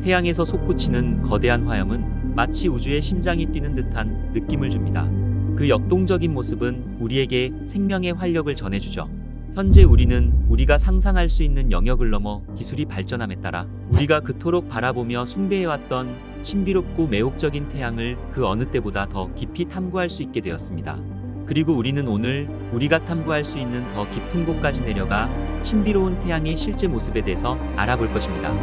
태양에서 솟구치는 거대한 화염은 마치 우주의 심장이 뛰는 듯한 느낌을 줍니다. 그 역동적인 모습은 우리에게 생명의 활력을 전해주죠. 현재 우리는 우리가 상상할 수 있는 영역을 넘어 기술이 발전함에 따라 우리가 그토록 바라보며 숭배해왔던 신비롭고 매혹적인 태양을 그 어느 때보다 더 깊이 탐구할 수 있게 되었습니다. 그리고 우리는 오늘 우리가 탐구할 수 있는 더 깊은 곳까지 내려가 신비로운 태양의 실제 모습에 대해서 알아볼 것입니다.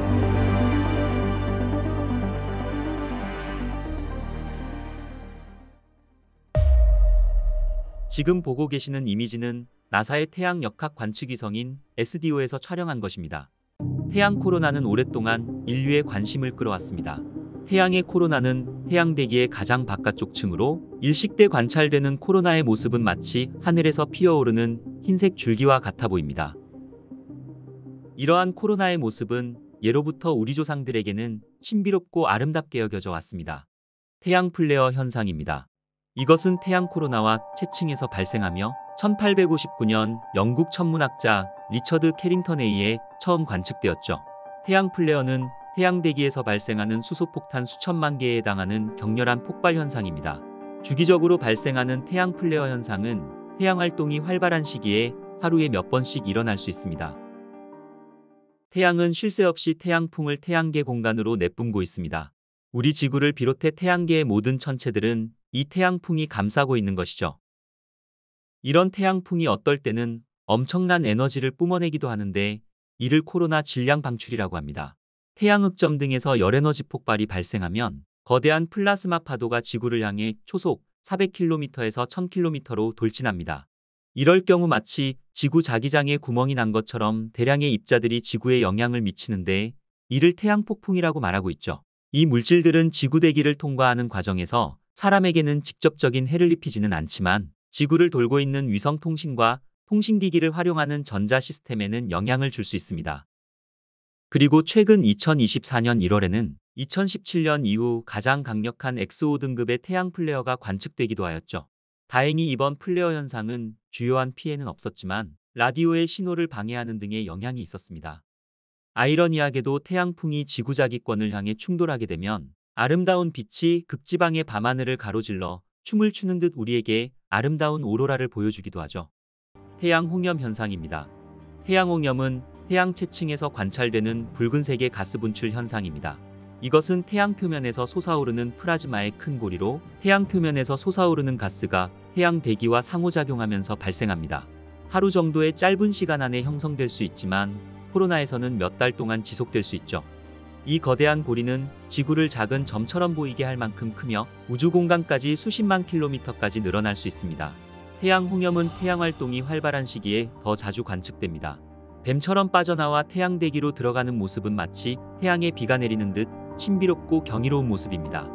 지금 보고 계시는 이미지는 나사의 태양 역학 관측 위성인 SDO에서 촬영한 것입니다. 태양 코로나는 오랫동안 인류의 관심을 끌어왔습니다. 태양의 코로나는 태양 대기의 가장 바깥쪽 층으로 일식돼 관찰되는 코로나의 모습은 마치 하늘에서 피어오르는 흰색 줄기와 같아 보입니다. 이러한 코로나의 모습은 예로부터 우리 조상들에게는 신비롭고 아름답게 여겨져 왔습니다. 태양 플레어 현상입니다. 이것은 태양 코로나와 채층에서 발생하며 1859년 영국 천문학자 리처드 캐링턴에 의해 처음 관측되었죠. 태양 플레어는 태양 대기에서 발생하는 수소폭탄 수천만 개에 해당하는 격렬한 폭발 현상입니다. 주기적으로 발생하는 태양 플레어 현상은 태양 활동이 활발한 시기에 하루에 몇 번씩 일어날 수 있습니다. 태양은 쉴 새 없이 태양풍을 태양계 공간으로 내뿜고 있습니다. 우리 지구를 비롯해 태양계의 모든 천체들은 이 태양풍이 감싸고 있는 것이죠. 이런 태양풍이 어떨 때는 엄청난 에너지를 뿜어내기도 하는데 이를 코로나 질량 방출이라고 합니다. 태양 흑점 등에서 열에너지 폭발이 발생하면 거대한 플라스마 파도가 지구를 향해 초속 400km에서 1000km로 돌진합니다. 이럴 경우 마치 지구 자기장에 구멍이 난 것처럼 대량의 입자들이 지구에 영향을 미치는데 이를 태양폭풍이라고 말하고 있죠. 이 물질들은 지구 대기를 통과하는 과정에서 사람에게는 직접적인 해를 입히지는 않지만 지구를 돌고 있는 위성 통신과 통신기기를 활용하는 전자 시스템에는 영향을 줄 수 있습니다. 그리고 최근 2024년 1월에는 2017년 이후 가장 강력한 XO 등급의 태양 플레어가 관측되기도 하였죠. 다행히 이번 플레어 현상은 주요한 피해는 없었지만 라디오의 신호를 방해하는 등의 영향이 있었습니다. 아이러니하게도 태양풍이 지구 자기권을 향해 충돌하게 되면 아름다운 빛이 극지방의 밤하늘을 가로질러 춤을 추는 듯 우리에게 아름다운 오로라를 보여주기도 하죠. 태양 홍염 현상입니다. 태양 홍염은 태양 채층에서 관찰되는 붉은색의 가스 분출 현상입니다. 이것은 태양 표면에서 솟아오르는 플라즈마의 큰 고리로 태양 표면에서 솟아오르는 가스가 태양 대기와 상호작용하면서 발생합니다. 하루 정도의 짧은 시간 안에 형성될 수 있지만 코로나에서는 몇 달 동안 지속될 수 있죠. 이 거대한 고리는 지구를 작은 점처럼 보이게 할 만큼 크며 우주 공간까지 수십만 킬로미터까지 늘어날 수 있습니다. 태양 홍염은 태양 활동이 활발한 시기에 더 자주 관측됩니다. 뱀처럼 빠져나와 태양 대기로 들어가는 모습은 마치 태양에 비가 내리는 듯 신비롭고 경이로운 모습입니다.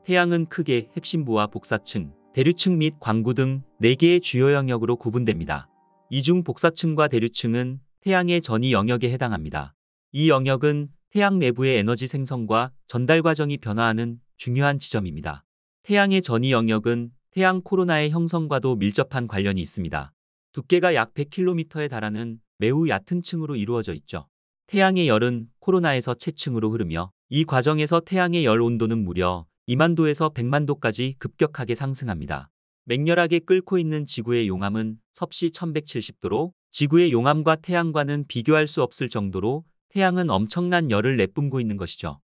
태양은 크게 핵심부와 복사층, 대류층 및 광구 등 4개의 주요 영역으로 구분됩니다. 이 중 복사층과 대류층은 태양의 전이 영역에 해당합니다. 이 영역은 태양 내부의 에너지 생성과 전달 과정이 변화하는 중요한 지점입니다. 태양의 전이 영역은 태양 코로나의 형성과도 밀접한 관련이 있습니다. 두께가 약 100km에 달하는 매우 얕은 층으로 이루어져 있죠. 태양의 열은 코로나에서 채층으로 흐르며 이 과정에서 태양의 열 온도는 무려 2만 도에서 100만 도까지 급격하게 상승합니다. 맹렬하게 끓고 있는 지구의 용암은 섭씨 1170도로 지구의 용암과 태양과는 비교할 수 없을 정도로 태양은 엄청난 열을 내뿜고 있는 것이죠.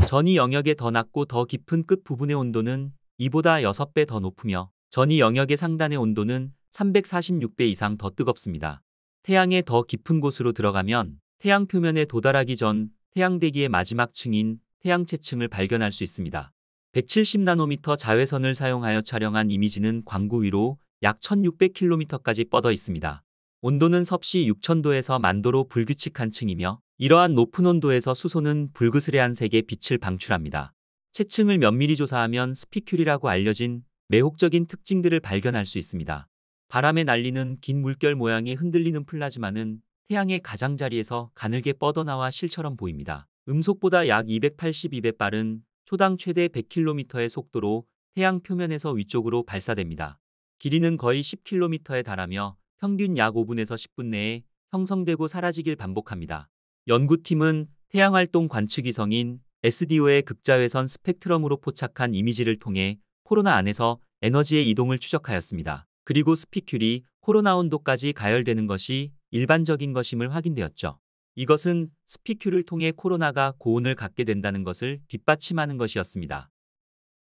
전이 영역의 더 낮고 더 깊은 끝 부분의 온도는 이보다 6배 더 높으며 전이 영역의 상단의 온도는 346배 이상 더 뜨겁습니다. 태양의 더 깊은 곳으로 들어가면 태양 표면에 도달하기 전 태양 대기의 마지막 층인 태양채층을 발견할 수 있습니다. 170나노미터 자외선을 사용하여 촬영한 이미지는 광구 위로 약 1600km까지 뻗어 있습니다. 온도는 섭씨 6000도에서 만도로 불규칙한 층이며 이러한 높은 온도에서 수소는 불그스레한 색의 빛을 방출합니다. 채층을 면밀히 조사하면 스피큘이라고 알려진 매혹적인 특징들을 발견할 수 있습니다. 바람에 날리는 긴 물결 모양의 흔들리는 플라즈마는 태양의 가장자리에서 가늘게 뻗어나와 실처럼 보입니다. 음속보다 약 282배 빠른 초당 최대 100km의 속도로 태양 표면에서 위쪽으로 발사됩니다. 길이는 거의 10km에 달하며 평균 약 5분에서 10분 내에 형성되고 사라지길 반복합니다. 연구팀은 태양활동 관측위성인 SDO의 극자외선 스펙트럼으로 포착한 이미지를 통해 코로나 안에서 에너지의 이동을 추적하였습니다. 그리고 스피큘이 코로나 온도까지 가열되는 것이 일반적인 것임을 확인되었죠. 이것은 스피큘을 통해 코로나가 고온을 갖게 된다는 것을 뒷받침하는 것이었습니다.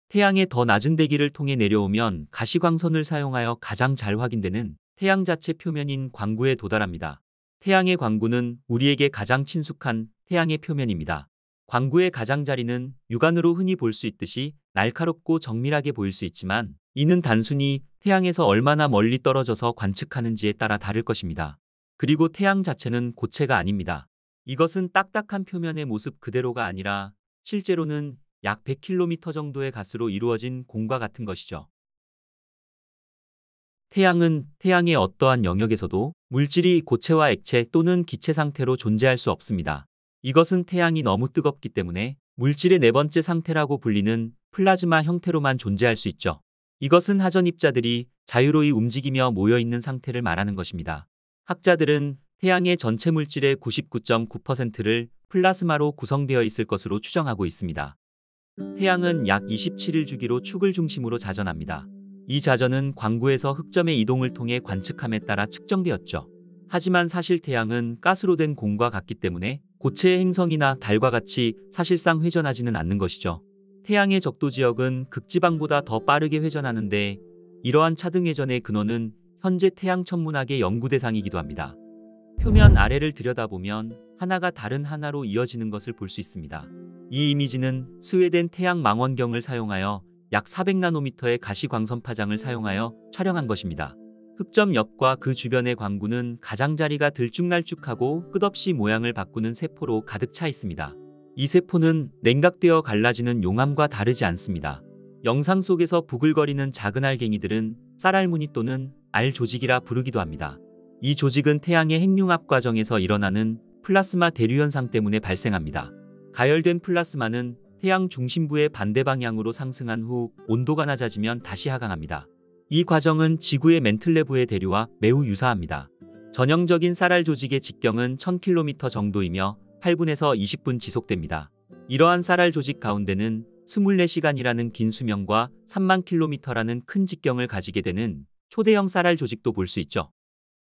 태양의 더 낮은 대기를 통해 내려오면 가시광선을 사용하여 가장 잘 확인되는 태양 자체 표면인 광구에 도달합니다. 태양의 광구는 우리에게 가장 친숙한 태양의 표면입니다. 광구의 가장자리는 육안으로 흔히 볼 수 있듯이 날카롭고 정밀하게 보일 수 있지만 이는 단순히 태양에서 얼마나 멀리 떨어져서 관측하는지에 따라 다를 것입니다. 그리고 태양 자체는 고체가 아닙니다. 이것은 딱딱한 표면의 모습 그대로가 아니라 실제로는 약 100km 정도의 가스로 이루어진 공과 같은 것이죠. 태양은 태양의 어떠한 영역에서도 물질이 고체와 액체 또는 기체 상태로 존재할 수 없습니다. 이것은 태양이 너무 뜨겁기 때문에 물질의 네 번째 상태라고 불리는 플라즈마 형태로만 존재할 수 있죠. 이것은 하전입자들이 자유로이 움직이며 모여있는 상태를 말하는 것입니다. 학자들은 태양의 전체 물질의 99.9%를 플라즈마로 구성되어 있을 것으로 추정하고 있습니다. 태양은 약 27일 주기로 축을 중심으로 자전합니다. 이 자전은 광구에서 흑점의 이동을 통해 관측함에 따라 측정되었죠. 하지만 사실 태양은 가스로 된 공과 같기 때문에 고체의 행성이나 달과 같이 사실상 회전하지는 않는 것이죠. 태양의 적도 지역은 극지방보다 더 빠르게 회전하는데 이러한 차등 회전의 근원은 현재 태양 천문학의 연구 대상이기도 합니다. 표면 아래를 들여다보면 하나가 다른 하나로 이어지는 것을 볼 수 있습니다. 이 이미지는 스웨덴 태양 망원경을 사용하여 약 400나노미터의 가시광선 파장을 사용하여 촬영한 것입니다. 흑점 옆과 그 주변의 광구는 가장자리가 들쭉날쭉하고 끝없이 모양을 바꾸는 세포로 가득 차 있습니다. 이 세포는 냉각되어 갈라지는 용암과 다르지 않습니다. 영상 속에서 부글거리는 작은 알갱이들은 쌀알무늬 또는 알 조직이라 부르기도 합니다. 이 조직은 태양의 핵융합 과정에서 일어나는 플라스마 대류 현상 때문에 발생합니다. 가열된 플라스마는 태양 중심부의 반대 방향으로 상승한 후 온도가 낮아지면 다시 하강합니다. 이 과정은 지구의 멘틀레브의 대류와 매우 유사합니다. 전형적인 쌀알 조직의 직경은 1000km 정도이며 8분에서 20분 지속됩니다. 이러한 쌀알 조직 가운데는 24시간이라는 긴 수명과 3만 km라는 큰 직경을 가지게 되는 초대형 쌀알 조직도 볼 수 있죠.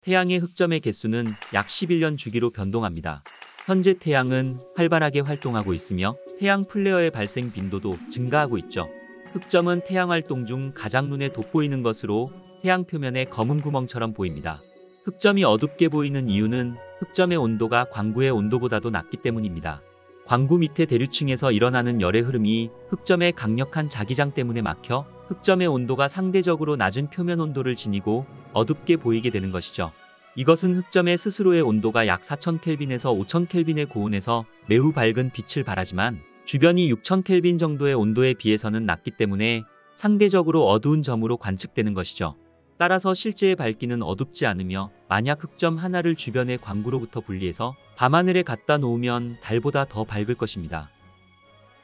태양의 흑점의 개수는 약 11년 주기로 변동합니다. 현재 태양은 활발하게 활동하고 있으며 태양 플레어의 발생 빈도도 증가하고 있죠. 흑점은 태양 활동 중 가장 눈에 돋보이는 것으로 태양 표면의 검은 구멍처럼 보입니다. 흑점이 어둡게 보이는 이유는 흑점의 온도가 광구의 온도보다도 낮기 때문입니다. 광구 밑의 대류층에서 일어나는 열의 흐름이 흑점의 강력한 자기장 때문에 막혀 흑점의 온도가 상대적으로 낮은 표면 온도를 지니고 어둡게 보이게 되는 것이죠. 이것은 흑점의 스스로의 온도가 약 4000켈빈에서 5000켈빈의 고온에서 매우 밝은 빛을 발하지만 주변이 6000켈빈 정도의 온도에 비해서는 낮기 때문에 상대적으로 어두운 점으로 관측되는 것이죠. 따라서 실제의 밝기는 어둡지 않으며 만약 흑점 하나를 주변의 광구로부터 분리해서 밤하늘에 갖다 놓으면 달보다 더 밝을 것입니다.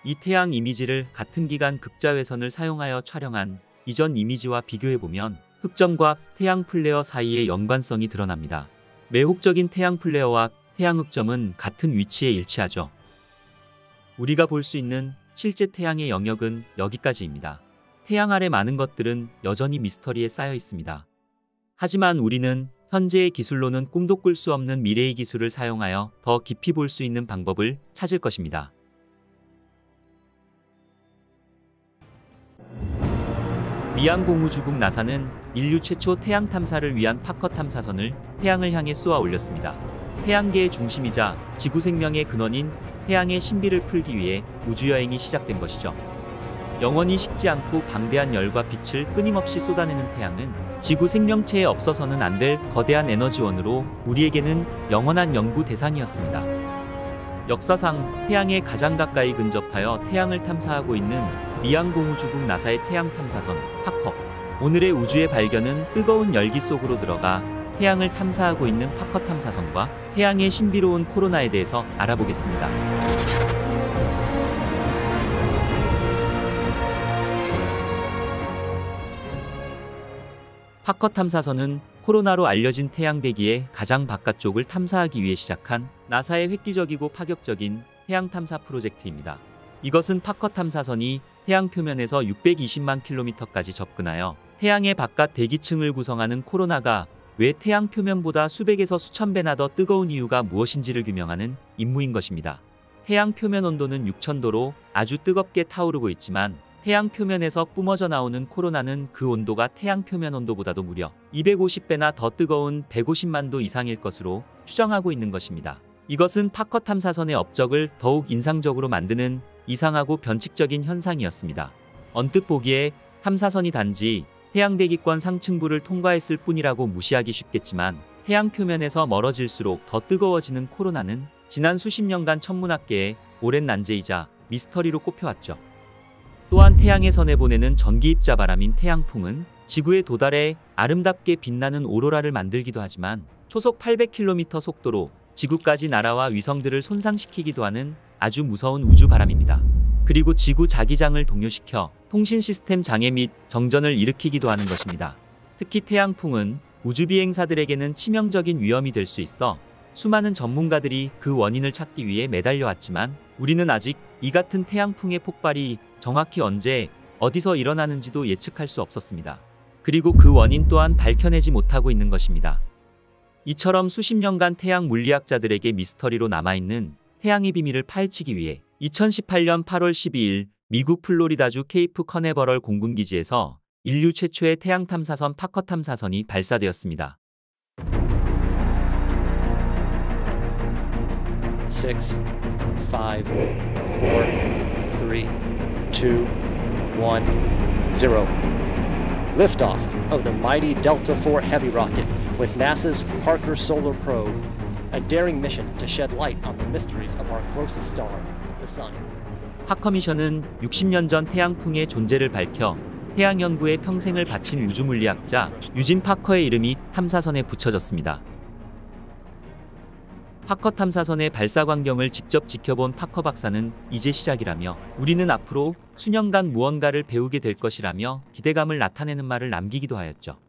이 태양 이미지를 같은 기간 극자외선을 사용하여 촬영한 이전 이미지와 비교해보면 흑점과 태양 플레어 사이의 연관성이 드러납니다. 매혹적인 태양 플레어와 태양 흑점은 같은 위치에 일치하죠. 우리가 볼 수 있는 실제 태양의 영역은 여기까지입니다. 태양 아래 많은 것들은 여전히 미스터리에 쌓여 있습니다. 하지만 우리는 현재의 기술로는 꿈도 꿀 수 없는 미래의 기술을 사용하여 더 깊이 볼 수 있는 방법을 찾을 것입니다. 미양 공우주국 나사는 인류 최초 태양 탐사를 위한 파커 탐사선을 태양을 향해 쏘아 올렸습니다. 태양계의 중심이자 지구 생명의 근원인 태양의 신비를 풀기 위해 우주여행이 시작된 것이죠. 영원히 식지 않고 방대한 열과 빛을 끊임없이 쏟아내는 태양은 지구 생명체에 없어서는 안 될 거대한 에너지원으로 우리에게는 영원한 연구 대상이었습니다. 역사상 태양에 가장 가까이 근접하여 태양을 탐사하고 있는 미양 공우주국 나사의 태양 탐사선 파커. 오늘의 우주의 발견은 뜨거운 열기 속으로 들어가 태양을 탐사하고 있는 파커 탐사선과 태양의 신비로운 코로나에 대해서 알아보겠습니다. 파커 탐사선은 코로나로 알려진 태양 대기의 가장 바깥쪽을 탐사하기 위해 시작한 나사의 획기적이고 파격적인 태양 탐사 프로젝트입니다. 이것은 파커 탐사선이 태양 표면에서 620만 킬로미터까지 접근하여 태양의 바깥 대기층을 구성하는 코로나가 왜 태양 표면보다 수백에서 수천 배나 더 뜨거운 이유가 무엇인지를 규명하는 임무인 것입니다. 태양 표면 온도는 6000도로 아주 뜨겁게 타오르고 있지만 태양 표면에서 뿜어져 나오는 코로나는 그 온도가 태양 표면 온도보다도 무려 250배나 더 뜨거운 150만 도 이상일 것으로 추정하고 있는 것입니다. 이것은 파커 탐사선의 업적을 더욱 인상적으로 만드는 이상하고 변칙적인 현상이었습니다. 언뜻 보기에 탐사선이 단지 태양 대기권 상층부를 통과했을 뿐이라고 무시하기 쉽겠지만 태양 표면에서 멀어질수록 더 뜨거워지는 코로나는 지난 수십 년간 천문학계의 오랜 난제이자 미스터리로 꼽혀왔죠. 또한 태양에서 내보내는 전기입자 바람인 태양풍은 지구에 도달해 아름답게 빛나는 오로라를 만들기도 하지만 초속 800km 속도로 지구까지 날아와 위성들을 손상시키기도 하는 아주 무서운 우주바람입니다. 그리고 지구 자기장을 동요시켜 통신 시스템 장애 및 정전을 일으키기도 하는 것입니다. 특히 태양풍은 우주비행사들에게는 치명적인 위험이 될 수 있어 수많은 전문가들이 그 원인을 찾기 위해 매달려왔지만 우리는 아직 이 같은 태양풍의 폭발이 정확히 언제 어디서 일어나는지도 예측할 수 없었습니다. 그리고 그 원인 또한 밝혀내지 못하고 있는 것입니다. 이처럼 수십 년간 태양 물리학자들에게 미스터리로 남아있는 태양의 비밀을 파헤치기 위해 2018년 8월 12일 미국 플로리다주 케이프 커네버럴 공군기지에서 인류 최초의 태양 탐사선 파커 탐사선이 발사되었습니다. 6, 5, 4, 3, 2, 1, 0. Liftoff of the mighty Delta IV Heavy rocket with NASA's Parker Solar Probe, a daring mission to shed light on the mysteries of our closest star, the Sun. 파커 미션은 60년 전 태양풍의 존재를 밝혀 태양 연구에 평생을 바친 우주물리학자 유진 파커의 이름이 탐사선에 붙여졌습니다. 파커 탐사선의 발사 광경을 직접 지켜본 파커 박사는 이제 시작이라며 우리는 앞으로 수년간 무언가를 배우게 될 것이라며 기대감을 나타내는 말을 남기기도 하였죠.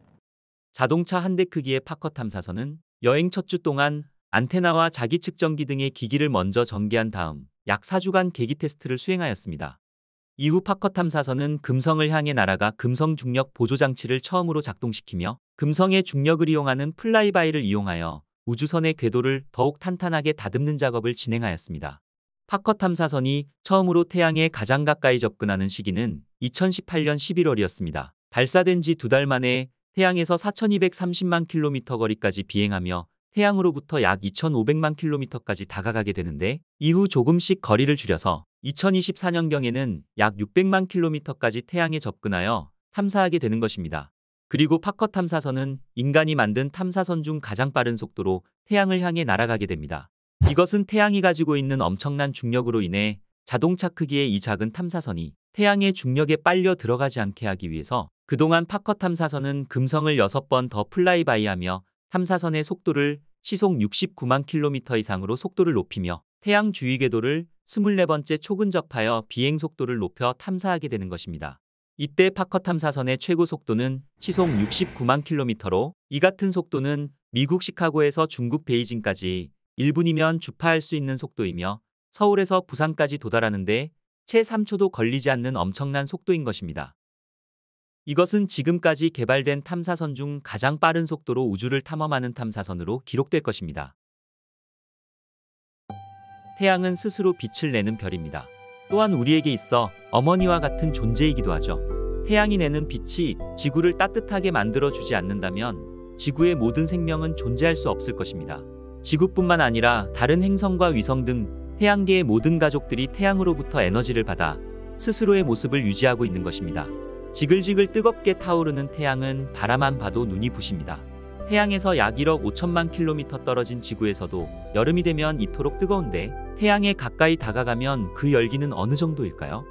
자동차 한 대 크기의 파커 탐사선은 여행 첫 주 동안 안테나와 자기 측정기 등의 기기를 먼저 전개한 다음 약 4주간 계기 테스트를 수행하였습니다. 이후 파커 탐사선은 금성을 향해 날아가 금성 중력 보조 장치를 처음으로 작동시키며 금성의 중력을 이용하는 플라이바이를 이용하여 우주선의 궤도를 더욱 탄탄하게 다듬는 작업을 진행하였습니다. 파커 탐사선이 처음으로 태양에 가장 가까이 접근하는 시기는 2018년 11월이었습니다. 발사된 지 2달 만에 태양에서 4230만 킬로미터 거리까지 비행하며 태양으로부터 약 2500만 킬로미터까지 다가가게 되는데 이후 조금씩 거리를 줄여서 2024년경에는 약 600만 킬로미터까지 태양에 접근하여 탐사하게 되는 것입니다. 그리고 파커 탐사선은 인간이 만든 탐사선 중 가장 빠른 속도로 태양을 향해 날아가게 됩니다. 이것은 태양이 가지고 있는 엄청난 중력으로 인해 자동차 크기의 이 작은 탐사선이 태양의 중력에 빨려 들어가지 않게 하기 위해서 그동안 파커 탐사선은 금성을 6번 더 플라이바이하며 탐사선의 속도를 시속 69만 킬로미터 이상으로 속도를 높이며 태양 주위 궤도를 24번째 초근접하여 비행 속도를 높여 탐사하게 되는 것입니다. 이때 파커 탐사선의 최고 속도는 시속 69만 킬로미터로 이 같은 속도는 미국 시카고에서 중국 베이징까지 1분이면 주파할 수 있는 속도이며 서울에서 부산까지 도달하는데 채 3초도 걸리지 않는 엄청난 속도인 것입니다. 이것은 지금까지 개발된 탐사선 중 가장 빠른 속도로 우주를 탐험하는 탐사선으로 기록될 것입니다. 태양은 스스로 빛을 내는 별입니다. 또한 우리에게 있어 어머니와 같은 존재이기도 하죠. 태양이 내는 빛이 지구를 따뜻하게 만들어주지 않는다면 지구의 모든 생명은 존재할 수 없을 것입니다. 지구뿐만 아니라 다른 행성과 위성 등 태양계의 모든 가족들이 태양으로부터 에너지를 받아 스스로의 모습을 유지하고 있는 것입니다. 지글지글 뜨겁게 타오르는 태양은 바라만 봐도 눈이 부십니다. 태양에서 약 1억 5천만 킬로미터 떨어진 지구에서도 여름이 되면 이토록 뜨거운데 태양에 가까이 다가가면 그 열기는 어느 정도일까요?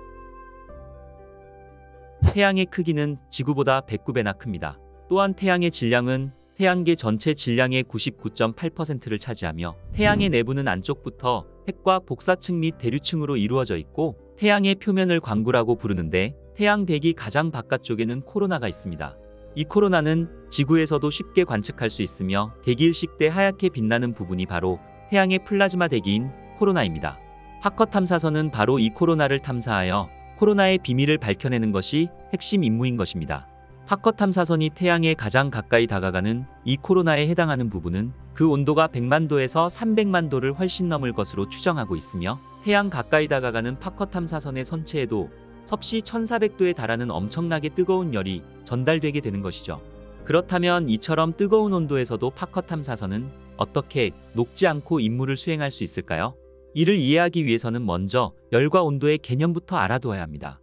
태양의 크기는 지구보다 109배나 큽니다. 또한 태양의 질량은 태양계 전체 질량의 99.8%를 차지하며 태양의 내부는 안쪽부터 핵과 복사층 및 대류층으로 이루어져 있고 태양의 표면을 광구라고 부르는데 태양 대기 가장 바깥쪽에는 코로나가 있습니다. 이 코로나는 지구에서도 쉽게 관측할 수 있으며 대기일식 때 하얗게 빛나는 부분이 바로 태양의 플라즈마 대기인 코로나입니다. 파커 탐사선은 바로 이 코로나를 탐사하여 코로나의 비밀을 밝혀내는 것이 핵심 임무인 것입니다. 파커 탐사선이 태양에 가장 가까이 다가가는 이 코로나에 해당하는 부분은 그 온도가 100만 도에서 300만 도를 훨씬 넘을 것으로 추정하고 있으며, 태양 가까이 다가가는 파커 탐사선의 선체에도 섭씨 1400도에 달하는 엄청나게 뜨거운 열이 전달되게 되는 것이죠. 그렇다면 이처럼 뜨거운 온도에서도 파커 탐사선은 어떻게 녹지 않고 임무를 수행할 수 있을까요? 이를 이해하기 위해서는 먼저 열과 온도의 개념부터 알아두어야 합니다.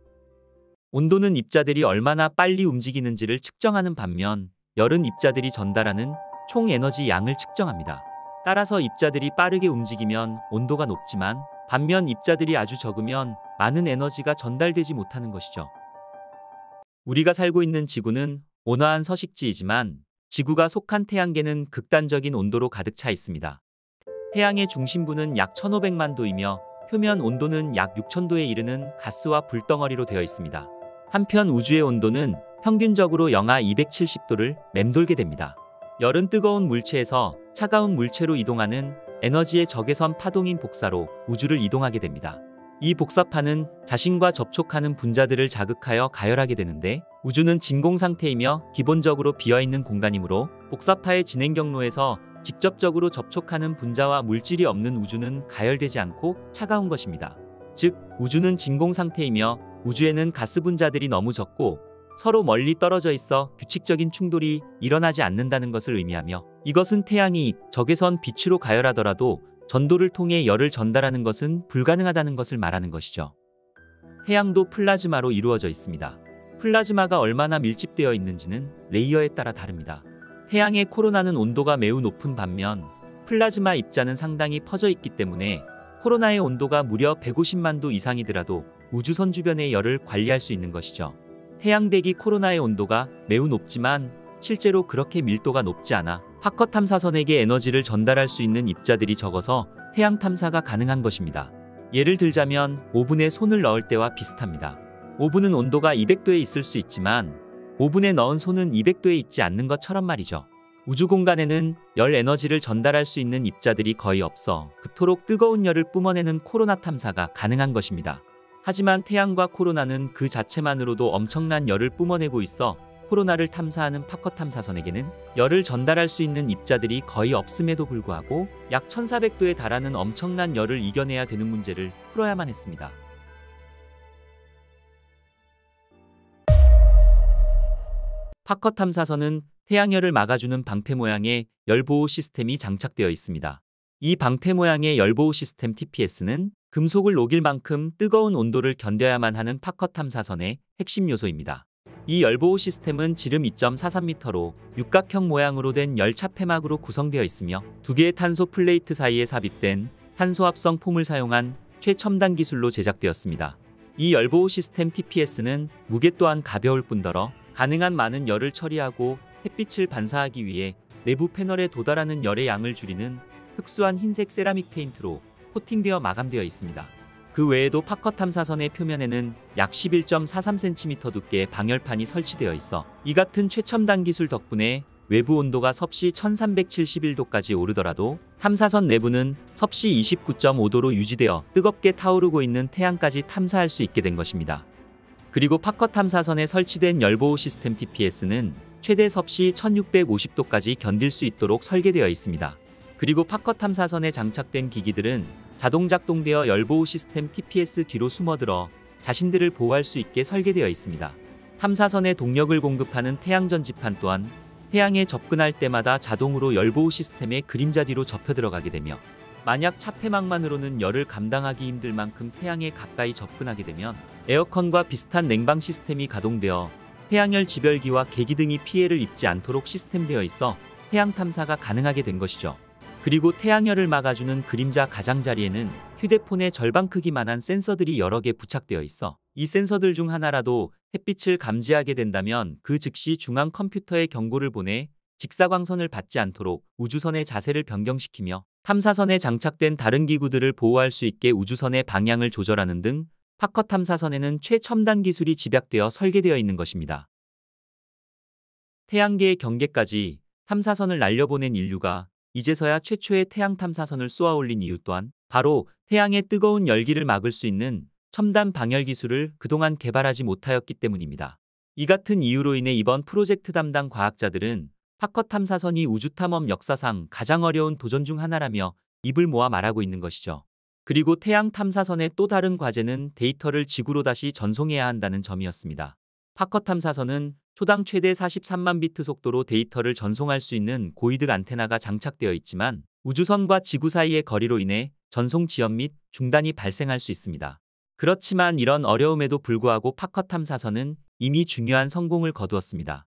온도는 입자들이 얼마나 빨리 움직이는지를 측정하는 반면, 열은 입자들이 전달하는 총 에너지 양을 측정합니다. 따라서 입자들이 빠르게 움직이면 온도가 높지만, 반면 입자들이 아주 적으면 많은 에너지가 전달되지 못하는 것이죠. 우리가 살고 있는 지구는 온화한 서식지이지만 지구가 속한 태양계는 극단적인 온도로 가득 차 있습니다. 태양의 중심부는 약 1500만 도이며 표면 온도는 약 6000도에 이르는 가스와 불덩어리로 되어 있습니다. 한편 우주의 온도는 평균적으로 영하 270도를 맴돌게 됩니다. 열은 뜨거운 물체에서 차가운 물체로 이동하는 에너지의 적외선 파동인 복사로 우주를 이동하게 됩니다. 이 복사파는 자신과 접촉하는 분자들을 자극하여 가열하게 되는데, 우주는 진공 상태이며 기본적으로 비어있는 공간이므로 복사파의 진행 경로에서 직접적으로 접촉하는 분자와 물질이 없는 우주는 가열되지 않고 차가운 것입니다. 즉, 우주는 진공 상태이며 우주에는 가스 분자들이 너무 적고 서로 멀리 떨어져 있어 규칙적인 충돌이 일어나지 않는다는 것을 의미하며, 이것은 태양이 적외선 빛으로 가열하더라도 전도를 통해 열을 전달하는 것은 불가능하다는 것을 말하는 것이죠. 태양도 플라즈마로 이루어져 있습니다. 플라즈마가 얼마나 밀집되어 있는지는 레이어에 따라 다릅니다. 태양의 코로나는 온도가 매우 높은 반면 플라즈마 입자는 상당히 퍼져 있기 때문에 코로나의 온도가 무려 150만 도 이상이더라도 우주선 주변의 열을 관리할 수 있는 것이죠. 태양대기 코로나의 온도가 매우 높지만 실제로 그렇게 밀도가 높지 않아 파커 탐사선에게 에너지를 전달할 수 있는 입자들이 적어서 태양 탐사가 가능한 것입니다. 예를 들자면 오븐에 손을 넣을 때와 비슷합니다. 오븐은 온도가 200도에 있을 수 있지만 오븐에 넣은 손은 200도에 있지 않는 것처럼 말이죠. 우주 공간에는 열 에너지를 전달할 수 있는 입자들이 거의 없어 그토록 뜨거운 열을 뿜어내는 코로나 탐사가 가능한 것입니다. 하지만 태양과 코로나는 그 자체만으로도 엄청난 열을 뿜어내고 있어 코로나를 탐사하는 파커 탐사선에게는 열을 전달할 수 있는 입자들이 거의 없음에도 불구하고 약 1400도에 달하는 엄청난 열을 이겨내야 되는 문제를 풀어야만 했습니다. 파커 탐사선은 태양열을 막아주는 방패 모양의 열보호 시스템이 장착되어 있습니다. 이 방패 모양의 열보호 시스템 TPS는 금속을 녹일 만큼 뜨거운 온도를 견뎌야만 하는 파커 탐사선의 핵심 요소입니다. 이 열보호 시스템은 지름 2.43m로 육각형 모양으로 된 열 차폐막으로 구성되어 있으며 두 개의 탄소 플레이트 사이에 삽입된 탄소 합성 폼을 사용한 최첨단 기술로 제작되었습니다. 이 열보호 시스템 TPS는 무게 또한 가벼울 뿐더러 가능한 많은 열을 처리하고 햇빛을 반사하기 위해 내부 패널에 도달하는 열의 양을 줄이는 특수한 흰색 세라믹 페인트로 코팅되어 마감되어 있습니다. 그 외에도 파커 탐사선의 표면에는 약 11.43cm 두께의 방열판이 설치되어 있어 이 같은 최첨단 기술 덕분에 외부 온도가 섭씨 1371도까지 오르더라도 탐사선 내부는 섭씨 29.5도로 유지되어 뜨겁게 타오르고 있는 태양까지 탐사할 수 있게 된 것입니다. 그리고 파커 탐사선에 설치된 열보호 시스템 TPS는 최대 섭씨 1650도까지 견딜 수 있도록 설계되어 있습니다. 그리고 파커 탐사선에 장착된 기기들은 자동 작동되어 열보호 시스템 TPS 뒤로 숨어들어 자신들을 보호할 수 있게 설계되어 있습니다. 탐사선에 동력을 공급하는 태양 전지판 또한 태양에 접근할 때마다 자동으로 열보호 시스템의 그림자 뒤로 접혀 들어가게 되며, 만약 차폐막만으로는 열을 감당하기 힘들 만큼 태양에 가까이 접근하게 되면 에어컨과 비슷한 냉방 시스템이 가동되어 태양열 지별기와 계기 등이 피해를 입지 않도록 시스템되어 있어 태양 탐사가 가능하게 된 것이죠. 그리고 태양열을 막아주는 그림자 가장자리에는 휴대폰의 절반 크기만한 센서들이 여러 개 부착되어 있어 이 센서들 중 하나라도 햇빛을 감지하게 된다면 그 즉시 중앙 컴퓨터에 경고를 보내 직사광선을 받지 않도록 우주선의 자세를 변경시키며 탐사선에 장착된 다른 기구들을 보호할 수 있게 우주선의 방향을 조절하는 등 파커 탐사선에는 최첨단 기술이 집약되어 설계되어 있는 것입니다. 태양계의 경계까지 탐사선을 날려보낸 인류가 이제서야 최초의 태양 탐사선을 쏘아올린 이유 또한 바로 태양의 뜨거운 열기를 막을 수 있는 첨단 방열 기술을 그동안 개발하지 못하였기 때문입니다. 이 같은 이유로 인해 이번 프로젝트 담당 과학자들은 파커 탐사선이 우주탐험 역사상 가장 어려운 도전 중 하나라며 입을 모아 말하고 있는 것이죠. 그리고 태양 탐사선의 또 다른 과제는 데이터를 지구로 다시 전송해야 한다는 점이었습니다. 파커 탐사선은 초당 최대 43만 비트 속도로 데이터를 전송할 수 있는 고이득 안테나가 장착되어 있지만 우주선과 지구 사이의 거리로 인해 전송 지연 및 중단이 발생할 수 있습니다. 그렇지만 이런 어려움에도 불구하고 파커 탐사선은 이미 중요한 성공을 거두었습니다.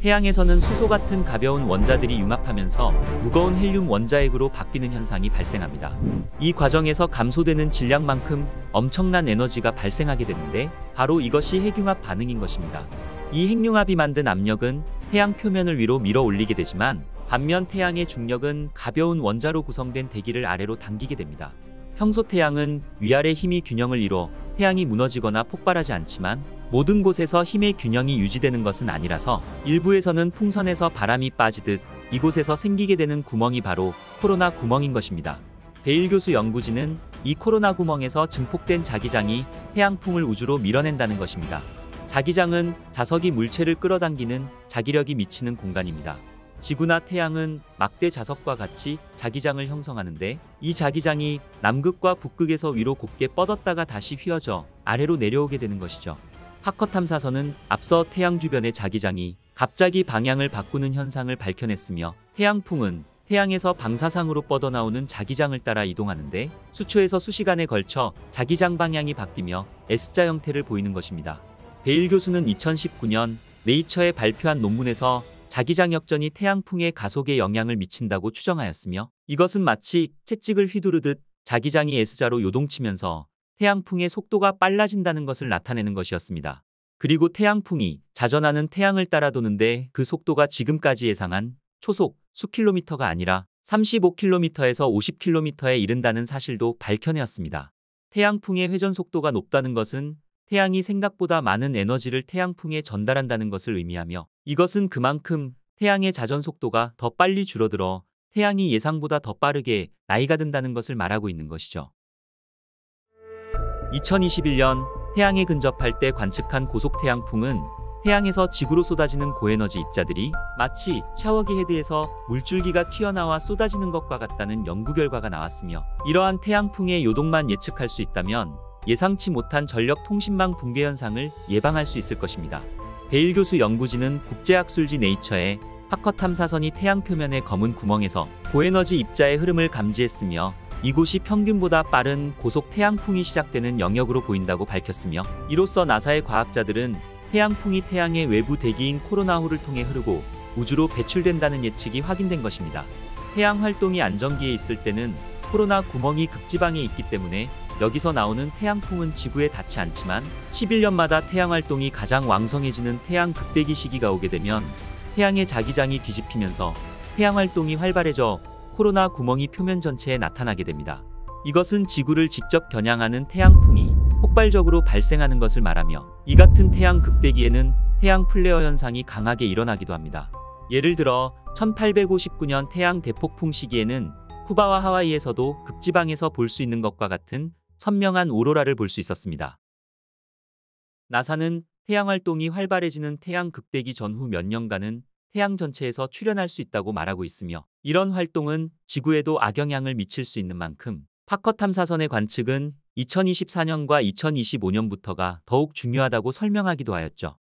태양에서는 수소 같은 가벼운 원자들이 융합하면서 무거운 헬륨 원자핵으로 바뀌는 현상이 발생합니다. 이 과정에서 감소되는 질량만큼 엄청난 에너지가 발생하게 되는데 바로 이것이 핵융합 반응인 것입니다. 이 핵융합이 만든 압력은 태양 표면을 위로 밀어 올리게 되지만 반면 태양의 중력은 가벼운 원자로 구성된 대기를 아래로 당기게 됩니다. 평소 태양은 위아래 힘이 균형을 이뤄 태양이 무너지거나 폭발하지 않지만 모든 곳에서 힘의 균형이 유지되는 것은 아니라서 일부에서는 풍선에서 바람이 빠지듯 이곳에서 생기게 되는 구멍이 바로 코로나 구멍인 것입니다. 베일 교수 연구진은 이 코로나 구멍에서 증폭된 자기장이 태양풍을 우주로 밀어낸다는 것입니다. 자기장은 자석이 물체를 끌어당기는 자기력이 미치는 공간입니다. 지구나 태양은 막대 자석과 같이 자기장을 형성하는데 이 자기장이 남극과 북극에서 위로 곱게 뻗었다가 다시 휘어져 아래로 내려오게 되는 것이죠. 파커 탐사선은 앞서 태양 주변의 자기장이 갑자기 방향을 바꾸는 현상을 밝혀냈으며 태양풍은 태양에서 방사상으로 뻗어나오는 자기장을 따라 이동하는데 수초에서 수시간에 걸쳐 자기장 방향이 바뀌며 S자 형태를 보이는 것입니다. 베일 교수는 2019년 네이처에 발표한 논문에서 자기장 역전이 태양풍의 가속에 영향을 미친다고 추정하였으며 이것은 마치 채찍을 휘두르듯 자기장이 S자로 요동치면서 태양풍의 속도가 빨라진다는 것을 나타내는 것이었습니다. 그리고 태양풍이 자전하는 태양을 따라 도는데 그 속도가 지금까지 예상한 초속 수킬로미터가 아니라 35km에서 50km에 이른다는 사실도 밝혀내었습니다. 태양풍의 회전 속도가 높다는 것은 태양이 생각보다 많은 에너지를 태양풍에 전달한다는 것을 의미하며 이것은 그만큼 태양의 자전 속도가 더 빨리 줄어들어 태양이 예상보다 더 빠르게 나이가 든다는 것을 말하고 있는 것이죠. 2021년 태양에 근접할 때 관측한 고속 태양풍은 태양에서 지구로 쏟아지는 고에너지 입자들이 마치 샤워기 헤드에서 물줄기가 튀어나와 쏟아지는 것과 같다는 연구 결과가 나왔으며 이러한 태양풍의 요동만 예측할 수 있다면 예상치 못한 전력 통신망 붕괴 현상을 예방할 수 있을 것입니다. 베일 교수 연구진은 국제학술지 네이처에 파커 탐사선이 태양 표면의 검은 구멍에서 고에너지 입자의 흐름을 감지했으며 이곳이 평균보다 빠른 고속 태양풍이 시작되는 영역으로 보인다고 밝혔으며 이로써 나사의 과학자들은 태양풍이 태양의 외부 대기인 코로나호를 통해 흐르고 우주로 배출된다는 예측이 확인된 것입니다. 태양 활동이 안정기에 있을 때는 코로나 구멍이 극지방에 있기 때문에 여기서 나오는 태양풍은 지구에 닿지 않지만 11년마다 태양 활동이 가장 왕성해지는 태양 극대기 시기가 오게 되면 태양의 자기장이 뒤집히면서 태양 활동이 활발해져 코로나 구멍이 표면 전체에 나타나게 됩니다. 이것은 지구를 직접 겨냥하는 태양풍이 폭발적으로 발생하는 것을 말하며 이 같은 태양 극대기에는 태양 플레어 현상이 강하게 일어나기도 합니다. 예를 들어 1859년 태양 대폭풍 시기에는 쿠바와 하와이에서도 극지방에서 볼 수 있는 것과 같은 선명한 오로라를 볼 수 있었습니다. 나사는 태양 활동이 활발해지는 태양 극대기 전후 몇 년간은 태양 전체에서 출현할 수 있다고 말하고 있으며 이런 활동은 지구에도 악영향을 미칠 수 있는 만큼 파커 탐사선의 관측은 2024년과 2025년부터가 더욱 중요하다고 설명하기도 하였죠.